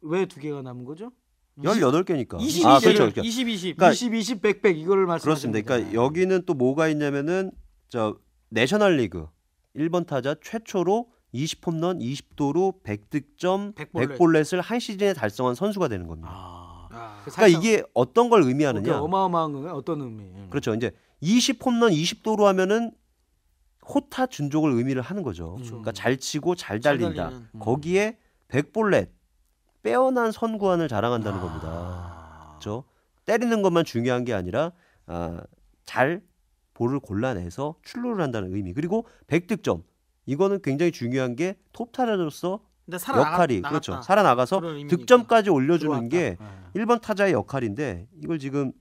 왜 두 개가 남은 거죠? 18개니까. 20, 아, 20, 그렇죠. 그렇죠. 20, 20. 그러니까 20, 20, 100, 100 이거를 말씀하시는 그렇습니다. 그러니까 거잖아요. 여기는 또 뭐가 있냐면은 저 내셔널리그 1번 타자 최초로 20홈런, 20도루, 100득점, 100볼넷. 100볼넷을 한 시즌에 달성한 선수가 되는 겁니다. 아. 그러니까 이게 어떤 걸 의미하느냐? 어마어마한 건가요? 어떤 의미? 그렇죠. 이제 20홈런, 20도루 하면은 호타 준족을 의미를 하는 거죠. 그렇죠. 그러니까 잘 치고 잘 잘 달린다. 달리는. 거기에 100볼넷 빼어난 선구안을 자랑한다는 겁니다. 그렇죠? 때리는 것만 중요한 게 아니라 잘 볼을 골라내서 출루를 한다는 의미. 그리고 100득점. 이거는 굉장히 중요한 게 톱타자로서 근데 역할이 나갔다. 그렇죠. 살아나가서 그런 의미니까. 득점까지 올려주는 들어왔다. 게 1번 타자의 역할인데 이걸 지금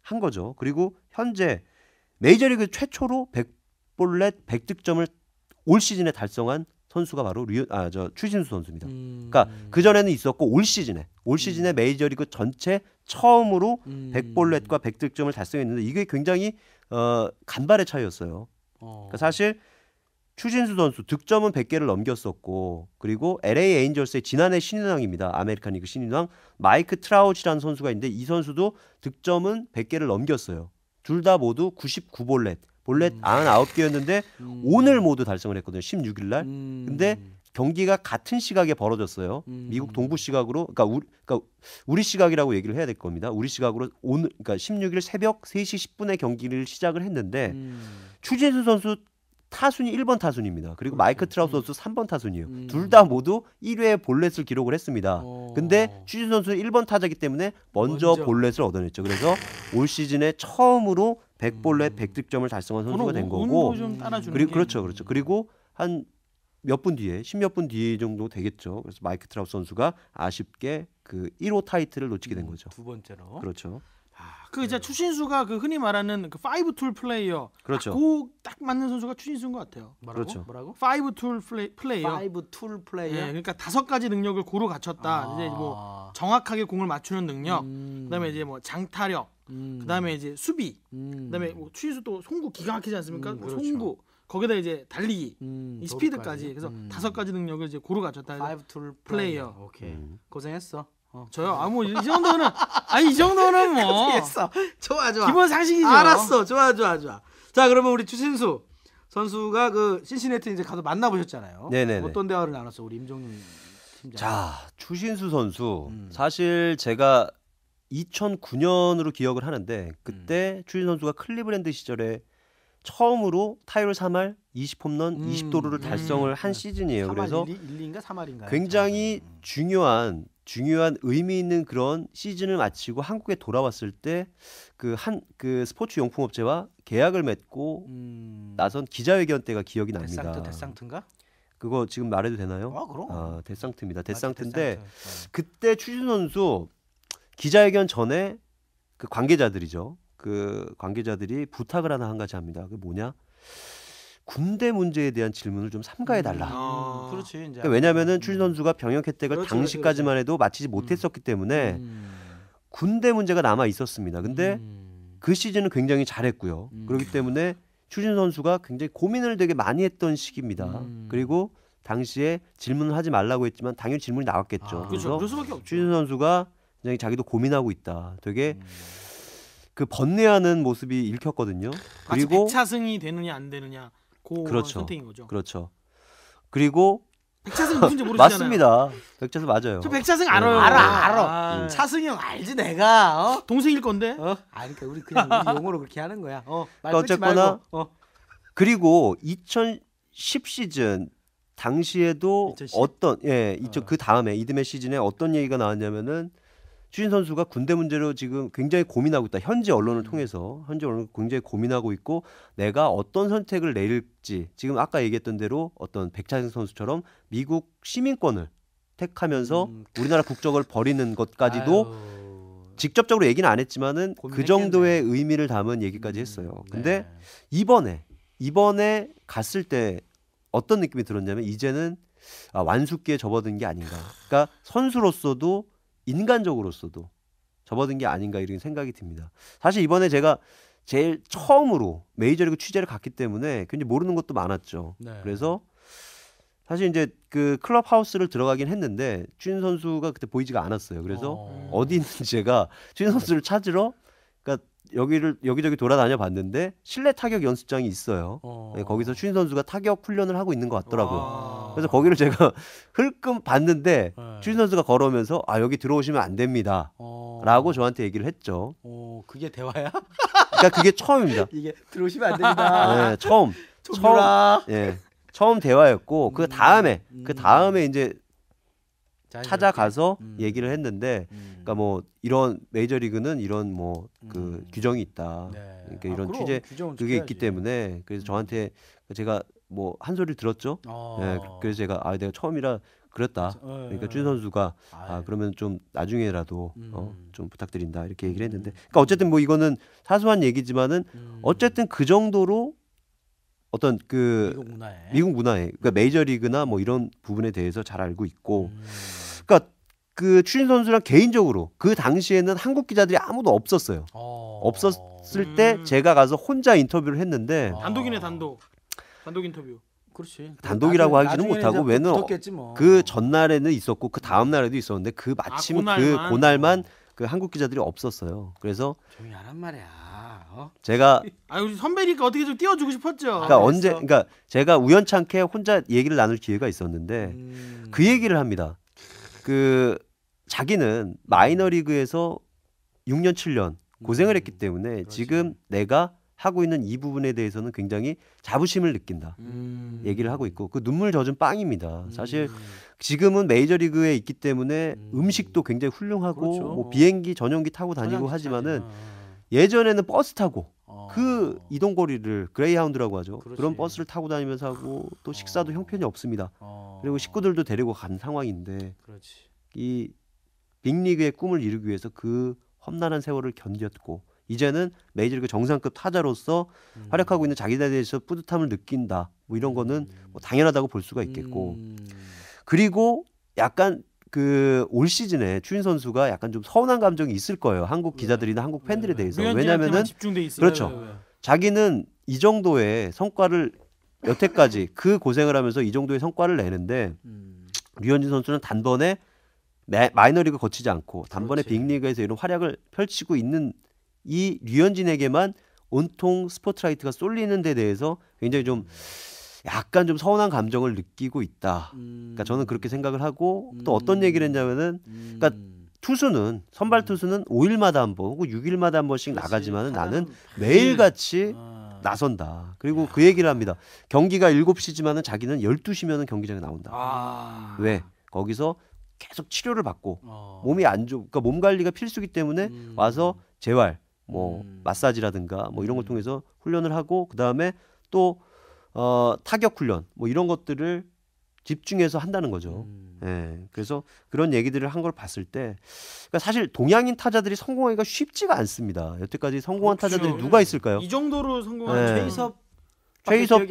한 거죠. 그리고 현재 메이저리그 최초로 100볼넷 100득점을 올 시즌에 달성한 선수가 바로 추신수 선수입니다. 그러니까 그 전에는 있었고 올 시즌에 메이저리그 전체 처음으로 100볼넷과 100득점을 달성했는데 이게 굉장히 간발의 차이였어요. 그러니까 사실 추신수 선수 득점은 100개를 넘겼었고 그리고 LA 에인절스의 지난해 신인왕입니다. 아메리칸 리그 신인왕 마이크 트라우치라는 선수가 있는데 이 선수도 득점은 100개를 넘겼어요. 둘 다 모두 99볼넷. 볼넷 99개였는데 오늘 모두 달성을 했거든요. 16일 날. 근데 경기가 같은 시각에 벌어졌어요. 미국 동부 시각으로 그러니까 우리 시각이라고 얘기를 해야 될 겁니다. 우리 시각으로 오늘 그러니까 16일 새벽 3시 10분에 경기를 시작을 했는데 추진수 선수 타순이 1번 타순입니다. 그리고 마이크 트라우스 선수 3번 타순이에요. 둘 다 모두 1회 볼넷을 기록을 했습니다. 근데 추진수 선수는 1번 타자기 때문에 먼저 볼넷을 얻어냈죠. 그래서 올 시즌에 처음으로 100볼넷 100득점을 달성한 선수가 된 거고. 좀 따라주는 그리고 게. 그렇죠. 그리고 한 몇 분 뒤에 10몇 분 뒤 정도 되겠죠. 그래서 마이크 트라우스 선수가 아쉽게 그 1호 타이틀을 놓치게 된 거죠. 두 번째로. 그렇죠. 그 이제 추신수가 그 흔히 말하는 그 5툴 플레이어. 그렇죠. 딱 맞는 선수가 추신수인 것 같아요. 뭐라고? 그렇죠. 뭐라고? 5툴 플레이어. 5 툴 예, 플레이어. 그러니까 5가지 능력을 고루 갖췄다. 이제 뭐 정확하게 공을 맞추는 능력, 음. 그다음에 이제 뭐 장타력, 그다음에 이제 수비, 그다음에 뭐 추신수 또 송구 기가 막히지 않습니까? 뭐 그렇죠. 송구 거기다 이제 달리기, 이 스피드까지 도루까지. 그래서 5가지 능력을 이제 고루 갖췄다. 파이브 툴 플레이어. 오케이. 고생했어. 저요? 이 정도는 이 정도는 뭐 고생했어. 좋아. 기본 상식이죠. 알았어. 좋아. 자, 그러면 우리 추신수 선수가 그 신시내티 이제 가서 만나보셨잖아요. 네네네. 어떤 대화를 나눴어, 우리 임종윤 팀장? 자, 추신수 선수 음. 사실 제가 2009년으로 기억을 하는데 그때 추신수 선수가 클리브랜드 시절에 처음으로 타율 3할 20홈런 20도루를 달성을 한 시즌이에요. 3할 그래서 1인가 3할인가요? 굉장히 중요한 의미 있는 그런 시즌을 마치고 한국에 돌아왔을 때 그 스포츠 용품 업체와 계약을 맺고 나선 기자회견 때가 기억이 납니다. 데상트인가? 그거 지금 말해도 되나요? 그럼. 데상트입니다. 맞아, 데상트인데 데상트. 그때 추신수 선수 기자회견 전에 그 관계자들이죠. 그 관계자들이 부탁을 하나 한 가지 합니다. 그게 뭐냐? 군대 문제에 대한 질문을 좀 삼가해 달라. 그렇지. 이제 그러니까 왜냐면은 추신수 선수가 병역 혜택을 그렇죠, 당시까지만 해도 마치지 못했었기 때문에 군대 문제가 남아 있었습니다. 근데 그 시즌은 굉장히 잘했고요. 그렇기 때문에 추신수 선수가 굉장히 고민을 되게 많이 했던 시기입니다. 그리고 당시에 질문을 하지 말라고 했지만 당연히 질문이 나왔겠죠. 아, 그렇죠. 그래서 그럴 수밖에 없죠. 추신수 선수가 굉장히 자기도 고민하고 있다. 되게 그 번뇌하는 모습이 읽혔거든요. 마치 그리고 백차승이 되느냐 안 되느냐 그 그렇죠. 선택인 거죠. 그렇죠. 그리고 백차승 누군지 모르시잖아요. 맞습니다. 백차승 맞아요. 저 백차승 알아요. 알아. 아, 차승이 형 알지 내가. 동생일 건데. 그러니까 우리 그냥 우리 용어로 그렇게 하는 거야. 말 그러니까 끊지 어쨌거나 말고. 그리고 2010 시즌 당시에도 2010? 그 다음에 이듬해 시즌에 어떤 얘기가 나왔냐면은 추신 선수가 군대 문제로 지금 굉장히 고민하고 있다. 현지 언론을 통해서 현지 언론을 굉장히 고민하고 있고 내가 어떤 선택을 내릴지 지금 아까 얘기했던 대로 어떤 백차승 선수처럼 미국 시민권을 택하면서 우리나라 국적을 버리는 것까지도 직접적으로 얘기는 안 했지만은 그 고민했겠네. 정도의 의미를 담은 얘기까지 했어요. 근데 이번에 갔을 때 어떤 느낌이 들었냐면 이제는 완숙기에 접어든 게 아닌가. 그러니까 선수로서도 인간적으로서도 접어든 게 아닌가 이런 생각이 듭니다. 사실 이번에 제가 제일 처음으로 메이저리그 취재를 갔기 때문에 굉장히 모르는 것도 많았죠. 네. 그래서 사실 이제 그 클럽하우스를 들어가긴 했는데 추신 선수가 그때 보이지가 않았어요. 그래서 어디 있는지 제가 추신 선수를 찾으러 그러니까 여기저기 돌아다녀 봤는데 실내 타격 연습장이 있어요. 네, 거기서 추신 선수가 타격 훈련을 하고 있는 것 같더라고요. 그래서 거기를 제가 흘끔 봤는데 추신 선수가 걸어오면서 여기 들어오시면 안 됩니다. 라고 저한테 얘기를 했죠. 그게 대화야? 그러니까 그게 처음입니다. 이게 들어오시면 안 됩니다. 네, 처음 대화였고 그 다음에 이제 찾아가서 얘기를 했는데 그러니까 뭐 이런 메이저리그는 이런 뭐 그 규정이 있다. 그러니까 이런 취재 그게 있기 때문에 그래서 저한테 제가 뭐 한 소리를 들었죠. 네, 그래서 제가 내가 처음이라 그랬다. 그러니까 준 선수가 그러면 좀 나중에라도 좀 부탁드린다 이렇게 얘기를 했는데 그러니까 어쨌든 뭐 이거는 사소한 얘기지만은 어쨌든 그 정도로 어떤 그 미국 문화에 그러니까 메이저리그나 뭐 이런 부분에 대해서 잘 알고 있고 그러니까 그 추신 선수랑 개인적으로 그 당시에는 한국 기자들이 아무도 없었어요. 없었을 때 제가 가서 혼자 인터뷰를 했는데 단독이네 단독 인터뷰. 그렇지. 단독이라고 하지는 못하고 왜냐면 뭐. 그 전날에는 있었고 그 다음 날에도 있었는데 그 마침 그날만 그 한국 기자들이 없었어요. 그래서 조용히 하란 말이야. 제가 우리 선배니까 어떻게 좀 띄워주고 싶었죠. 그러니까 제가 우연찮게 혼자 얘기를 나눌 기회가 있었는데 그 얘기를 합니다. 그 자기는 마이너리그에서 6년 7년 고생을 했기 때문에 그렇지. 지금 내가 하고 있는 이 부분에 대해서는 굉장히 자부심을 느낀다. 얘기를 하고 있고 그 눈물 젖은 빵입니다. 사실 지금은 메이저리그에 있기 때문에 음식도 굉장히 훌륭하고 그렇죠. 뭐 비행기 전용기 타고 다니고 하지만은 예전에는 버스 타고 그 이동 거리를 그레이하운드라고 하죠. 그런 버스를 타고 다니면서 하고 또 식사도 형편이 없습니다. 그리고 식구들도 데리고 간 상황인데 이 빅리그의 꿈을 이루기 위해서 그 험난한 세월을 견뎠고 이제는 메이저리그 정상급 타자로서 활약하고 있는 자기에 대해서 뿌듯함을 느낀다. 뭐 이런 거는 뭐 당연하다고 볼 수가 있겠고 그리고 약간 그 올 시즌에 추신 선수가 약간 좀 서운한 감정이 있을 거예요. 한국 기자들이나 한국 팬들에 대해서. 왜냐면은 집중돼 있어요. 그렇죠. 자기는 이 정도의 성과를 여태까지 그 고생을 하면서 이 정도의 성과를 내는데 류현진 선수는 단번에 마이너리그 거치지 않고 단번에 그렇지. 빅리그에서 이런 활약을 펼치고 있는 이 류현진에게만 온통 스포트라이트가 쏠리는 데 대해서 굉장히 좀 약간 좀 서운한 감정을 느끼고 있다. 그러니까 저는 그렇게 생각을 하고 또 어떤 얘기를 했냐면은 그러니까 투수는 선발 투수는 5일마다 한 번 혹은 6일마다 한 번씩 나가지만은 나는 매일같이 나선다. 그리고 그 얘기를 합니다. 경기가 7시지만은 자기는 12시면은 경기장에 나온다. 왜? 거기서 계속 치료를 받고 몸이 안 좋, 그러니까 몸 관리가 필수기 때문에 와서 재활, 뭐 마사지라든가 뭐 이런 걸 통해서 훈련을 하고 그 다음에 또 타격 훈련 뭐 이런 것들을 집중해서 한다는 거죠. 예, 그래서 그런 얘기들을 한 걸 봤을 때, 그러니까 사실 동양인 타자들이 성공하기가 쉽지가 않습니다. 여태까지 성공한 타자들이 누가 있을까요? 이 정도로 성공한 네. 최희섭 최희섭도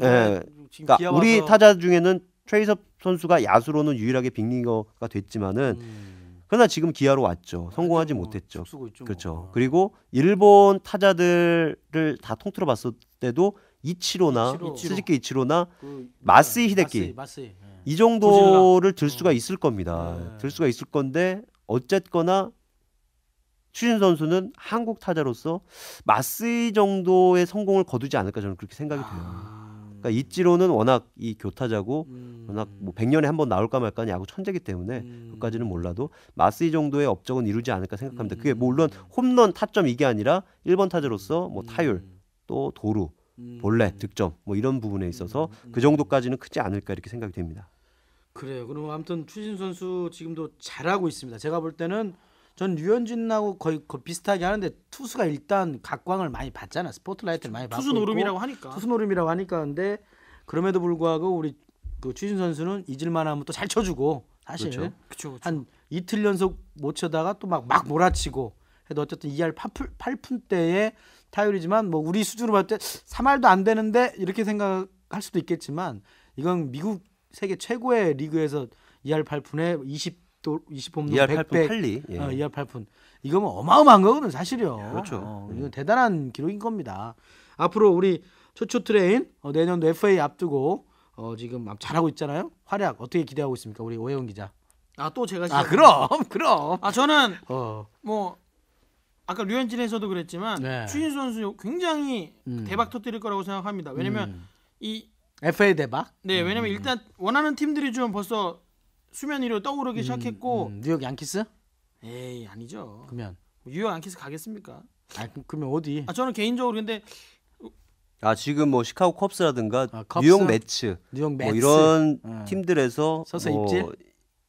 예, 지금 그러니까 기아 우리 와서 타자 중에는 최희섭 선수가 야수로는 유일하게 빅리거가 됐지만은 그러나 지금 기아로 왔죠. 성공하지 못했죠. 죽쓰고 있죠, 뭐. 그렇죠. 그리고 일본 타자들을 다 통틀어 봤을 때도 이치로나 이치로. 스즈키 이치로나 그 마스이 히데키 마스이. 이 정도를 들 수가 있을 겁니다. 네. 들 수가 있을 건데 어쨌거나 추신 선수는 한국 타자로서 마스이 정도의 성공을 거두지 않을까 저는 그렇게 생각이 돼요. 그러니까 이치로는 워낙 이 교타자고 워낙 뭐 100년에 한 번 나올까 말까 야구 천재기 때문에 그까지는 몰라도 마스이 정도의 업적은 이루지 않을까 생각합니다. 그게 물론 홈런 타점 이게 아니라 1번 타자로서 뭐 타율 또 도루 볼넷 득점 뭐 이런 부분에 있어서 그 정도까지는 크지 않을까 이렇게 생각이 됩니다. 그래요. 그럼 아무튼 추신 선수 지금도 잘하고 있습니다. 제가 볼 때는 전 류현진하고 거의 비슷하게 하는데 투수가 일단 각광을 많이 받잖아. 스포트라이트를 많이 받고 투수 노름이라고 하니까. 투수 노름이라고 하니까. 근데 그럼에도 불구하고 우리 그 추신 선수는 잊을만 하면 또 잘 쳐주고 사실 그렇죠. 한 이틀 연속 못 쳐다가 또 막 몰아치고 해도 어쨌든 2할 8푼대의 타율이지만 뭐 우리 수준으로 봤을 때 3할도 안 되는데 이렇게 생각할 수도 있겠지만 이건 미국 세계 최고의 리그에서 2할 8푼에 20홈런 2할 100백 8푼 8리. 예. 2할 8푼 이거면 어마어마한 거거든 사실이요. 그렇죠. 이건 대단한 기록인 겁니다. 앞으로 우리 초초 트레인 내년도 FA 앞두고 지금 잘하고 있잖아요. 활약 어떻게 기대하고 있습니까, 우리 오해원 기자? 또 제가 그럼. 저는 어. 뭐 아까 류현진에서도 그랬지만 네. 추신 선수 굉장히 대박 터뜨릴 거라고 생각합니다. 왜냐면 이 FA 대박? 왜냐면 일단 원하는 팀들이 좀 벌써 수면 위로 떠오르기 시작했고 뉴욕 양키스? 에이 아니죠. 그러면 뉴욕 양키스 가겠습니까? 그러면 어디? 저는 개인적으로 근데 지금 뭐 시카고 컵스라든가 컵스? 뉴욕 매츠 뉴욕 뭐 매츠 이런 팀들에서 서서 뭐 입질?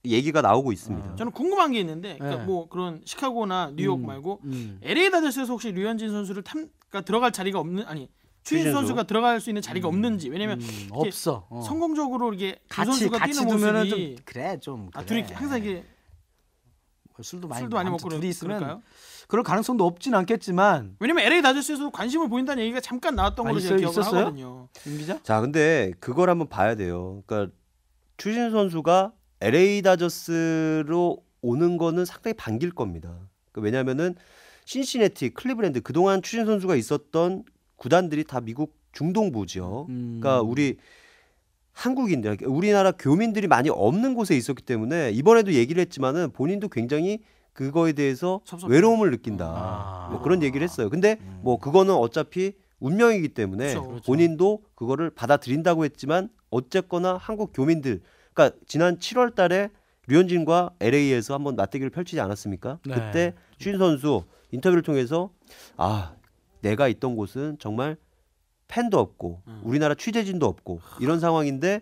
얘기가 나오고 있습니다. 저는 궁금한 게 있는데 그러니까 네. 뭐 그런 시카고나 뉴욕 말고 음. LA 다저스에서 혹시 류현진 선수를 그러니까 들어갈 자리가 없는 추신 추신수? 선수가 들어갈 수 있는 자리가 없는지. 왜냐면 이렇게 없어. 성공적으로 이게 두 같이 선수가 뛰는 두면은 모습이 좀 그래 좀. 그래. 둘이 항상 이게 술도 많이 술도 많이 아무튼 먹고 둘이 있으면 그럴까요? 그럴 가능성도 없진 않겠지만. 왜냐면 LA 다저스에서 관심을 보인다는 얘기가 잠깐 나왔던 걸로 제가 기억을 있었어요? 하거든요. 임 기자? 자, 근데 그걸 한번 봐야 돼요. 그러니까 추신 선수가 LA 다저스로 오는 거는 상당히 반길 겁니다. 왜냐하면은 신시내티, 클리브랜드 그동안 추신 선수가 있었던 구단들이 다 미국 중동부죠. 그러니까 우리 한국인들, 우리나라 교민들이 많이 없는 곳에 있었기 때문에 이번에도 얘기를 했지만은 본인도 굉장히 그거에 대해서 섭섭해. 외로움을 느낀다. 뭐 그런 얘기를 했어요. 근데 뭐 그거는 어차피 운명이기 때문에 그렇죠. 본인도 그거를 받아들인다고 했지만 어쨌거나 한국 교민들, 그러니까 지난 7월 달에 류현진과 LA에서 한번 맞대결을 펼치지 않았습니까? 네. 그때 추신 선수 인터뷰를 통해서 내가 있던 곳은 정말 팬도 없고 우리나라 취재진도 없고 이런 상황인데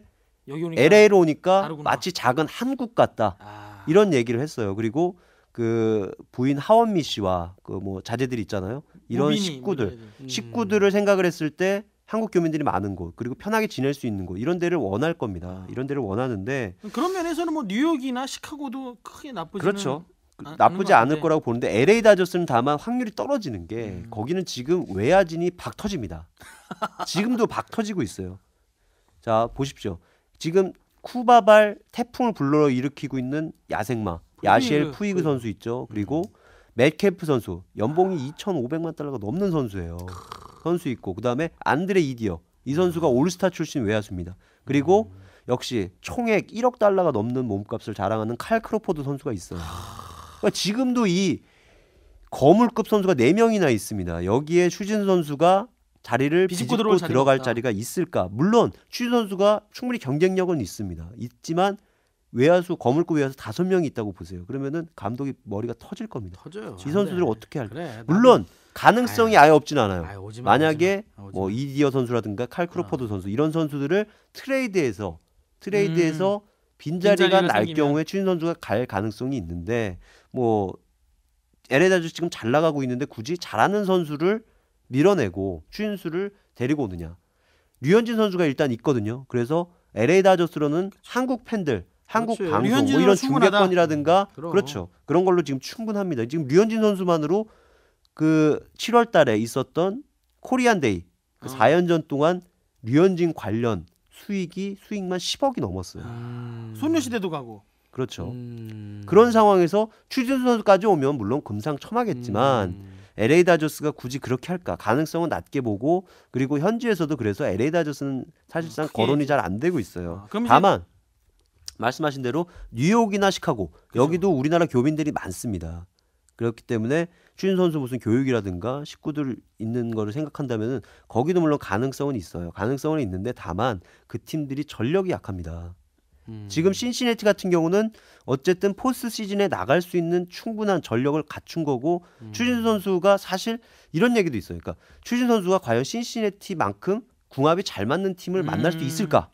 여기 오니까 LA로 오니까 다르구나. 마치 작은 한국 같다. 이런 얘기를 했어요. 그리고 그 부인 하원미 씨와 그 뭐 자제들이 있잖아요. 이런 우빈이 뭐 이런 식구들을 생각을 했을 때 한국 교민들이 많은 곳 그리고 편하게 지낼 수 있는 곳 이런 데를 원할 겁니다. 이런 데를 원하는데 그런 면에서는 뭐 뉴욕이나 시카고도 크게 나쁘지는 그렇죠. 않은 나쁘지 것 않을 같은데. 거라고 보는데 LA 다저스는 다만 확률이 떨어지는 게 거기는 지금 외야진이 박 터집니다. 지금도 박 터지고 있어요. 자 보십시오. 지금 쿠바발 태풍을 불러일으키고 있는 야생마 야시엘 푸이그 선수 있죠. 그리고 맷캠프 선수 연봉이 2,500만 달러가 넘는 선수예요. 선수 있고 그다음에 안드레 이디어 이 선수가 올스타 출신 외야수입니다. 그리고 역시 총액 1억 달러가 넘는 몸값을 자랑하는 칼 크로포드 선수가 있어요. 그러니까 지금도 이 거물급 선수가 4명이나 있습니다. 여기에 추진 선수가 자리를 비집고 들어갈 자리가 있을까? 물론 추진 선수가 충분히 경쟁력은 있습니다. 있지만 외야수 거물급 외야수 5명이 있다고 보세요. 그러면은 감독이 머리가 터질 겁니다. 터져요. 이 선수들을 어떻게 할까? 그래, 물론 가능성이 아예 없진 않아요. 아유, 오지마, 만약에 오지마. 뭐 이디어 선수라든가 칼 크로포드 선수 이런 선수들을 트레이드해서 빈자리가 날 생기면. 경우에 추진 선수가 갈 가능성이 있는데 뭐 LA 다저스 지금 잘 나가고 있는데 굳이 잘하는 선수를 밀어내고 추진수를 데리고 오느냐. 류현진 선수가 일단 있거든요. 그래서 LA 다저스로는 한국 팬들, 한국 그렇지. 방송 뭐 류현진으로 이런 충분하다. 중계권이라든가 그럼. 그렇죠. 그런 걸로 지금 충분합니다. 지금 류현진 선수만으로 그 7월 달에 있었던 코리안 데이 그 4연전 동안 류현진 관련 수익만 10억이 넘었어요. 소녀시대도 가고. 그렇죠. 그런 상황에서 추진수 선수까지 오면 물론 금상첨화겠지만 LA 다저스가 굳이 그렇게 할까? 가능성은 낮게 보고 그리고 현지에서도 그래서 LA 다저스는 사실상 크게 거론이 잘 안 되고 있어요. 그럼 이제- 다만 말씀하신 대로 뉴욕이나 시카고 여기도 우리나라 교민들이 많습니다. 그렇기 때문에 추진 선수 무슨 교육이라든가 식구들 있는 거를 생각한다면은 거기도 물론 가능성은 있어요. 가능성은 있는데 다만 그 팀들이 전력이 약합니다. 지금 신시내티 같은 경우는 어쨌든 포스트 시즌에 나갈 수 있는 충분한 전력을 갖춘 거고 추진 선수가 사실 이런 얘기도 있어요. 그러니까 추진 선수가 과연 신시내티만큼 궁합이 잘 맞는 팀을 만날 수 있을까?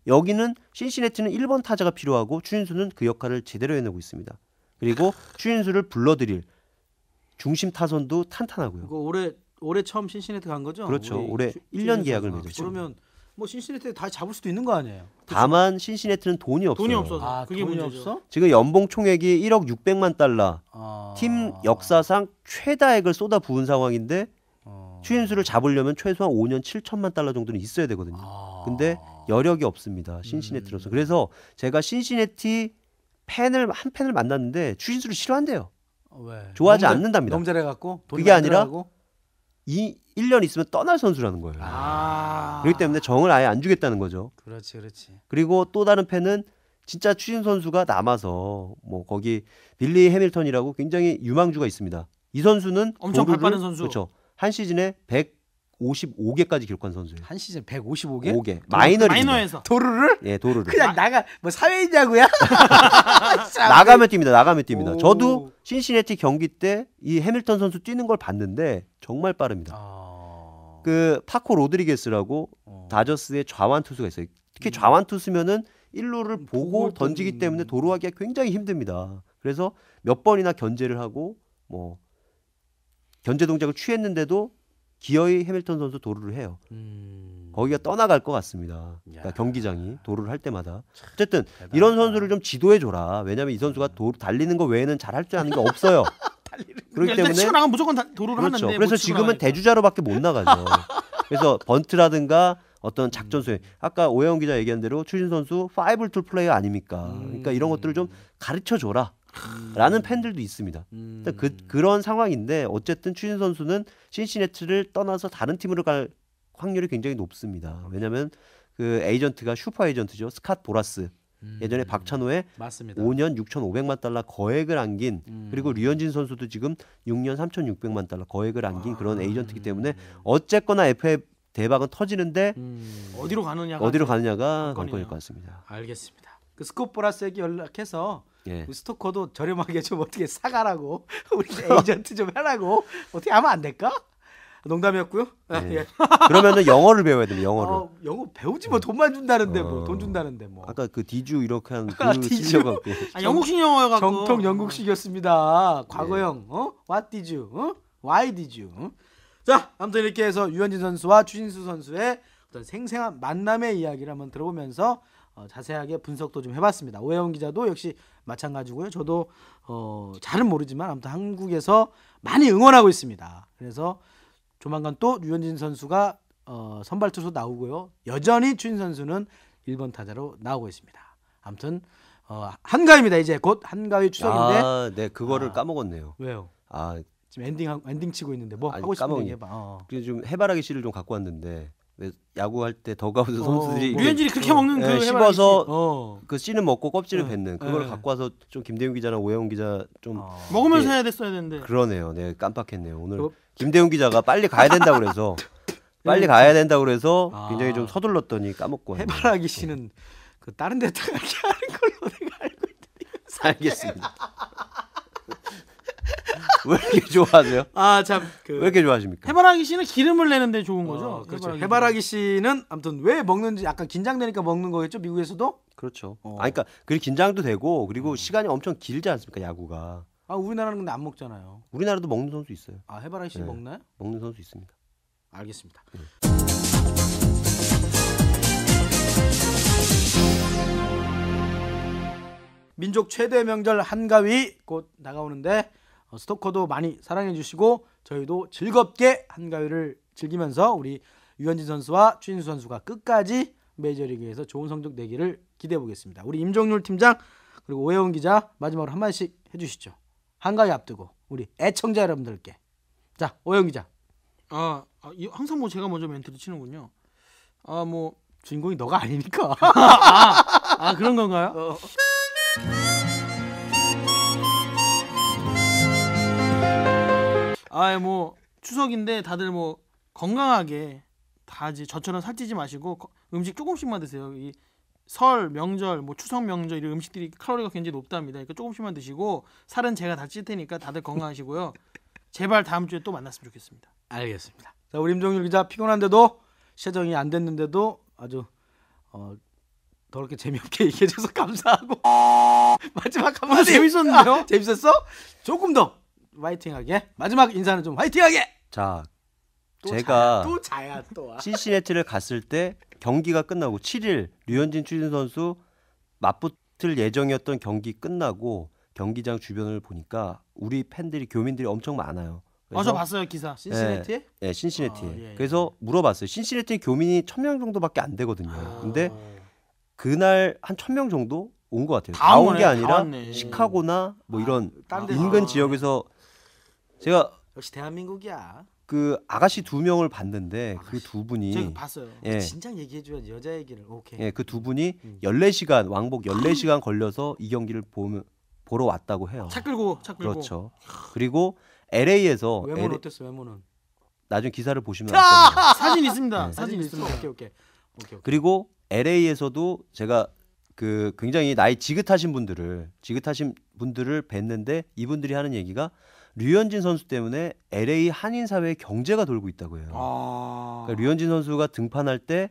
여기는 신시내티는 1번 타자가 필요하고 추진수는 그 역할을 제대로 해내고 있습니다. 그리고 추진수를 불러들일 중심 타선도 탄탄하고요. 이거 올해 처음 신시내티 간 거죠? 그렇죠. 우리 올해 추- 1년 추진수 계약을 선수가. 맺었죠. 그러면 뭐 신시내티 다 잡을 수도 있는 거 아니에요? 다만 신시내티는 돈이 없어요. 돈이 없어서. 아, 그게 돈이 문제죠. 없어? 지금 연봉 총액이 1억 600만 달러. 아. 팀 역사상 최다액을 쏟아 부은 상황인데 추진수를 잡으려면 최소한 5년 7천만 달러 정도는 있어야 되거든요. 근데 여력이 없습니다. 신시내티로서. 그래서 제가 신시내티 한 팬을 만났는데 추진수를 싫어한대요. 왜? 좋아하지 않는답니다. 너무 잘해갖고 돈이 그게 아니라 많더라고? 1년 있으면 떠날 선수라는 거예요. 그렇기 때문에 정을 아예 안 주겠다는 거죠. 그렇지, 그렇지. 그리고 또 다른 팬은 진짜 추진 선수가 남아서 뭐 거기 빌리 해밀턴이라고 굉장히 유망주가 있습니다. 이 선수는 엄청 발 도루를- 빠른 선수. 그렇죠. 한 시즌에 155개까지 기록한 선수예요. 한 시즌 155개? 5개. 마이너리그. 마이너에서. 도루를? 예, 도루를. 그냥 나가 뭐 사회인야구야? 나가면 뜁니다. 나가면 뜁니다. 오. 저도 신시내티 경기 때 이 해밀턴 선수 뛰는 걸 봤는데 정말 빠릅니다. 그 파코 로드리게스라고 다저스의 좌완 투수가 있어요. 특히 좌완 투수면은 1루를 보고 던지기 때문에 도루하기가 굉장히 힘듭니다. 그래서 몇 번이나 견제를 하고 뭐 견제 동작을 취했는데도 기어이 해밀턴 선수 도루를 해요. 거기가 떠나갈 것 같습니다. 그러니까 경기장이 도루를 할 때마다. 어쨌든 이런 선수를 좀 지도해 줘라. 왜냐하면 이 선수가 달리는 거 외에는 잘할 줄 아는 게 없어요. 그렇기 일단 때문에 치고 나가면 무조건 도루를 그렇죠. 하는데. 그래서 못 치고 지금은 나가니까. 대주자로밖에 못 나가죠. 그래서 번트라든가 어떤 작전 수행. 아까 오해영 기자 얘기한 대로 추진 선수 5툴 플레이어 아닙니까? 그러니까 이런 것들을 좀 가르쳐 줘라. 라는 팬들도 있습니다. 일단 그런 상황인데 어쨌든 추진 선수는 신시내티를 떠나서 다른 팀으로 갈 확률이 굉장히 높습니다. 왜냐하면 그 에이전트가 슈퍼 에이전트죠. 스캇 보라스. 예전에 박찬호에 맞습니다. 5년 6,500만 달러 거액을 안긴 그리고 류현진 선수도 지금 6년 3,600만 달러 거액을 안긴 그런 에이전트이기 때문에 어쨌거나 FA 대박은 터지는데 어디로 가느냐가 관건일 관건이네요. 것 같습니다. 알겠습니다. 그 스콧 보라스에게 연락해서 예. 우리 스토커도 저렴하게 좀 어떻게 사가라고 우리 에이전트 좀 하라고 어떻게 하면 안 될까? 농담이었고요. 아, 네. 예. 그러면은 영어를 배워야 됩니다. 영어를. 영어 배우지 뭐 돈만 준다는데 뭐 어. 돈 준다는데 뭐 아까 그 디주 이렇게 한 아, 그 디주. 실력은 영국식 영어여갖고. 정통 영국식이었습니다. 과거형. What did you? Why did you? 자, 아무튼 이렇게 해서 유현진 선수와 추진수 선수의 어떤 생생한 만남의 이야기를 한번 들어보면서 자세하게 분석도 좀 해봤습니다. 오해영 기자도 역시 마찬가지고요. 저도 잘은 모르지만 아무튼 한국에서 많이 응원하고 있습니다. 그래서 조만간 또 유현진 선수가 선발 투수 나오고요. 여전히 추진 선수는 1번 타자로 나오고 있습니다. 아무튼 한가위입니다. 이제 곧 한가위 추석인데. 아, 네, 그거를 까먹었네요. 왜요? 아, 지금 엔딩 치고 있는데 뭐 아니, 하고 싶은 까먹었네. 얘기 해봐. 그래서 좀 해바라기 씨를 좀 갖고 왔는데 왜 야구할 때 더가우스 선수들이 뭐, 류현진이 그렇게 먹는 그 해바라기 씹어서 그 씨는 먹고 껍질을 네. 뱉는 그걸 네. 갖고 와서 좀 김대훈 기자랑 오해영 기자 좀 먹으면서 예. 해야 됐어야 되는데. 그러네요. 네, 깜빡했네요. 오늘 어? 김대훈 기자가 빨리 가야 된다고 그래서 빨리 가야 된다고 그래서 굉장히 좀 서둘렀더니 까먹고 왔네요. 해바라기 씨는 그 다른 데다가 이렇게 하는 걸로 내가 알고 있는데. 알겠습니다. 왜 이렇게 좋아하세요? 아참왜 왜 이렇게 좋아하십니까? 해바라기 씨는 기름을 내는데 좋은 거죠. 그렇죠. 해바라기 씨는 아무튼 왜 먹는지 약간 긴장되니까 먹는 거겠죠, 미국에서도? 그렇죠. 어. 그러니까 그 긴장도 되고 그리고 시간이 엄청 길지 않습니까 야구가? 우리나라는 근데 안 먹잖아요. 우리나라도 먹는 선수 있어요. 해바라기 씨 네. 먹나요? 먹는 선수 있습니다. 알겠습니다. 민족 최대 명절 한가위 곧 다가오는데 스토커도 많이 사랑해 주시고 저희도 즐겁게 한가위를 즐기면서 우리 유현진 선수와 추신수 선수가 끝까지 메이저리그에서 좋은 성적 내기를 기대해 보겠습니다. 우리 임종률 팀장 그리고 오해원 기자 마지막으로 한마디씩 해주시죠. 한가위 앞두고 우리 애청자 여러분들께. 자, 오해원 기자. 항상 뭐 제가 먼저 멘트를 치는군요. 뭐 주인공이 너가 아니니까. 그런 건가요? 뭐 추석인데 다들 뭐 건강하게 다 이제 저처럼 살찌지 마시고 음식 조금씩만 드세요. 이 설 명절 뭐 추석 명절 이런 음식들이 칼로리가 굉장히 높답니다. 그러니까 조금씩만 드시고 살은 제가 다 찔 테니까 다들 건강하시고요. 제발 다음 주에 또 만났으면 좋겠습니다. 알겠습니다. 자, 우리 임종률 기자 피곤한데도 시정이 안 됐는데도 아주 더럽게 재미없게 얘기해줘서 감사하고 마지막 한마디 재밌었는데요? 재밌었어? 조금 더 화이팅하게 마지막 인사는 좀 화이팅하게. 자, 또 제가 자야 또. 신시내티를 갔을 때 경기가 끝나고 7일 류현진 추진 선수 맞붙을 예정이었던 경기 끝나고 경기장 주변을 보니까 우리 팬들이 교민들이 엄청 많아요. 저 봤어요 기사. 신시내티에? 네, 신시내티에. 예. 그래서 물어봤어요. 신시내티 교민이 1,000명 정도밖에 안 되거든요. 근데 그날 한 1,000명 정도 온 것 같아요. 다 온 게 아니라 시카고나 뭐 이런 딴 데. 인근 지역에서 제가 역시 대한민국이야. 그 아가씨 2명을 봤는데 그 두 분이 제가 봤어요. 예, 진작 얘기해줘야지 여자 얘기를. 오케이. 예, 그 두 분이 14시간 왕복 14시간 걸려서 이 경기를 보러 왔다고 해요. 차 끌고. 그렇죠. 그리고 LA에서 외모는 어땠어? 외모는? 나중에 기사를 보시면 알 겁니다. 사진 있습니다. 네. 사진 있습니다. 오케이. 그리고 LA에서도 제가 그 굉장히 나이 지긋하신 분들을 뵀는데 이분들이 하는 얘기가 류현진 선수 때문에 LA 한인 사회에 경제가 돌고 있다고 해요. 아. 그러니까 류현진 선수가 등판할 때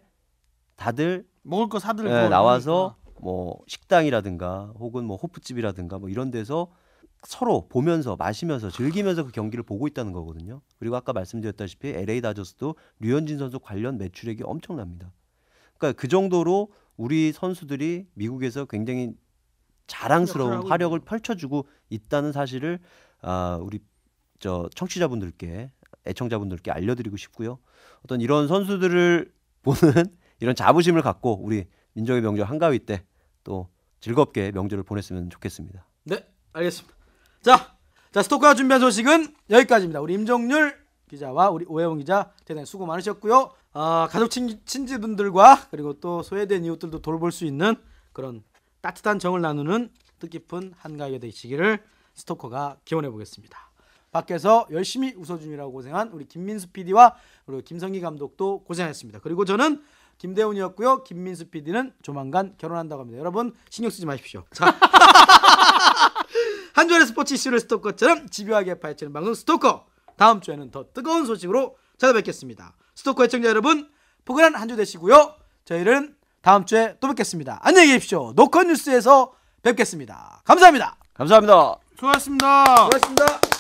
다들 먹을 거 사들고 나와서 뭐 식당이라든가 혹은 뭐 호프집이라든가 뭐 이런 데서 서로 보면서 마시면서 즐기면서 그 경기를 보고 있다는 거거든요. 그리고 아까 말씀드렸다시피 LA 다저스도 류현진 선수 관련 매출액이 엄청납니다. 그러니까 그 정도로 우리 선수들이 미국에서 굉장히 자랑스러운 활약을 펼쳐주고 있다는 사실을 우리 청취자분들께 애청자분들께 알려드리고 싶고요. 어떤 이런 선수들을 보는 이런 자부심을 갖고 우리 민족의 명절 한가위 때 또 즐겁게 명절을 보냈으면 좋겠습니다. 네, 알겠습니다. 자, 스토커가 준비한 소식은 여기까지입니다. 우리 임종률 기자와 우리 오해원 기자 대단히 수고 많으셨고요. 가족 친지분들과 그리고 또 소외된 이웃들도 돌볼 수 있는 그런 따뜻한 정을 나누는 뜻깊은 한가위가 되시기를 스토커가 기원해 보겠습니다. 밖에서 열심히 웃어주느라고 고생한 우리 김민수 PD와 그리고 김성기 감독도 고생했습니다. 그리고 저는 김대훈이었고요. 김민수 PD는 조만간 결혼한다고 합니다. 여러분 신경 쓰지 마십시오. 자, 한 주간의 스포츠 이슈를 스토커처럼 집요하게 파헤치는 방송 스토커. 다음 주에는 더 뜨거운 소식으로 찾아뵙겠습니다. 스토커 애청자 여러분 포근한 한 주 되시고요. 저희는 다음 주에 또 뵙겠습니다. 안녕히 계십시오. 노컷 뉴스에서 뵙겠습니다. 감사합니다. 감사합니다. 수고하셨습니다. 수고하셨습니다.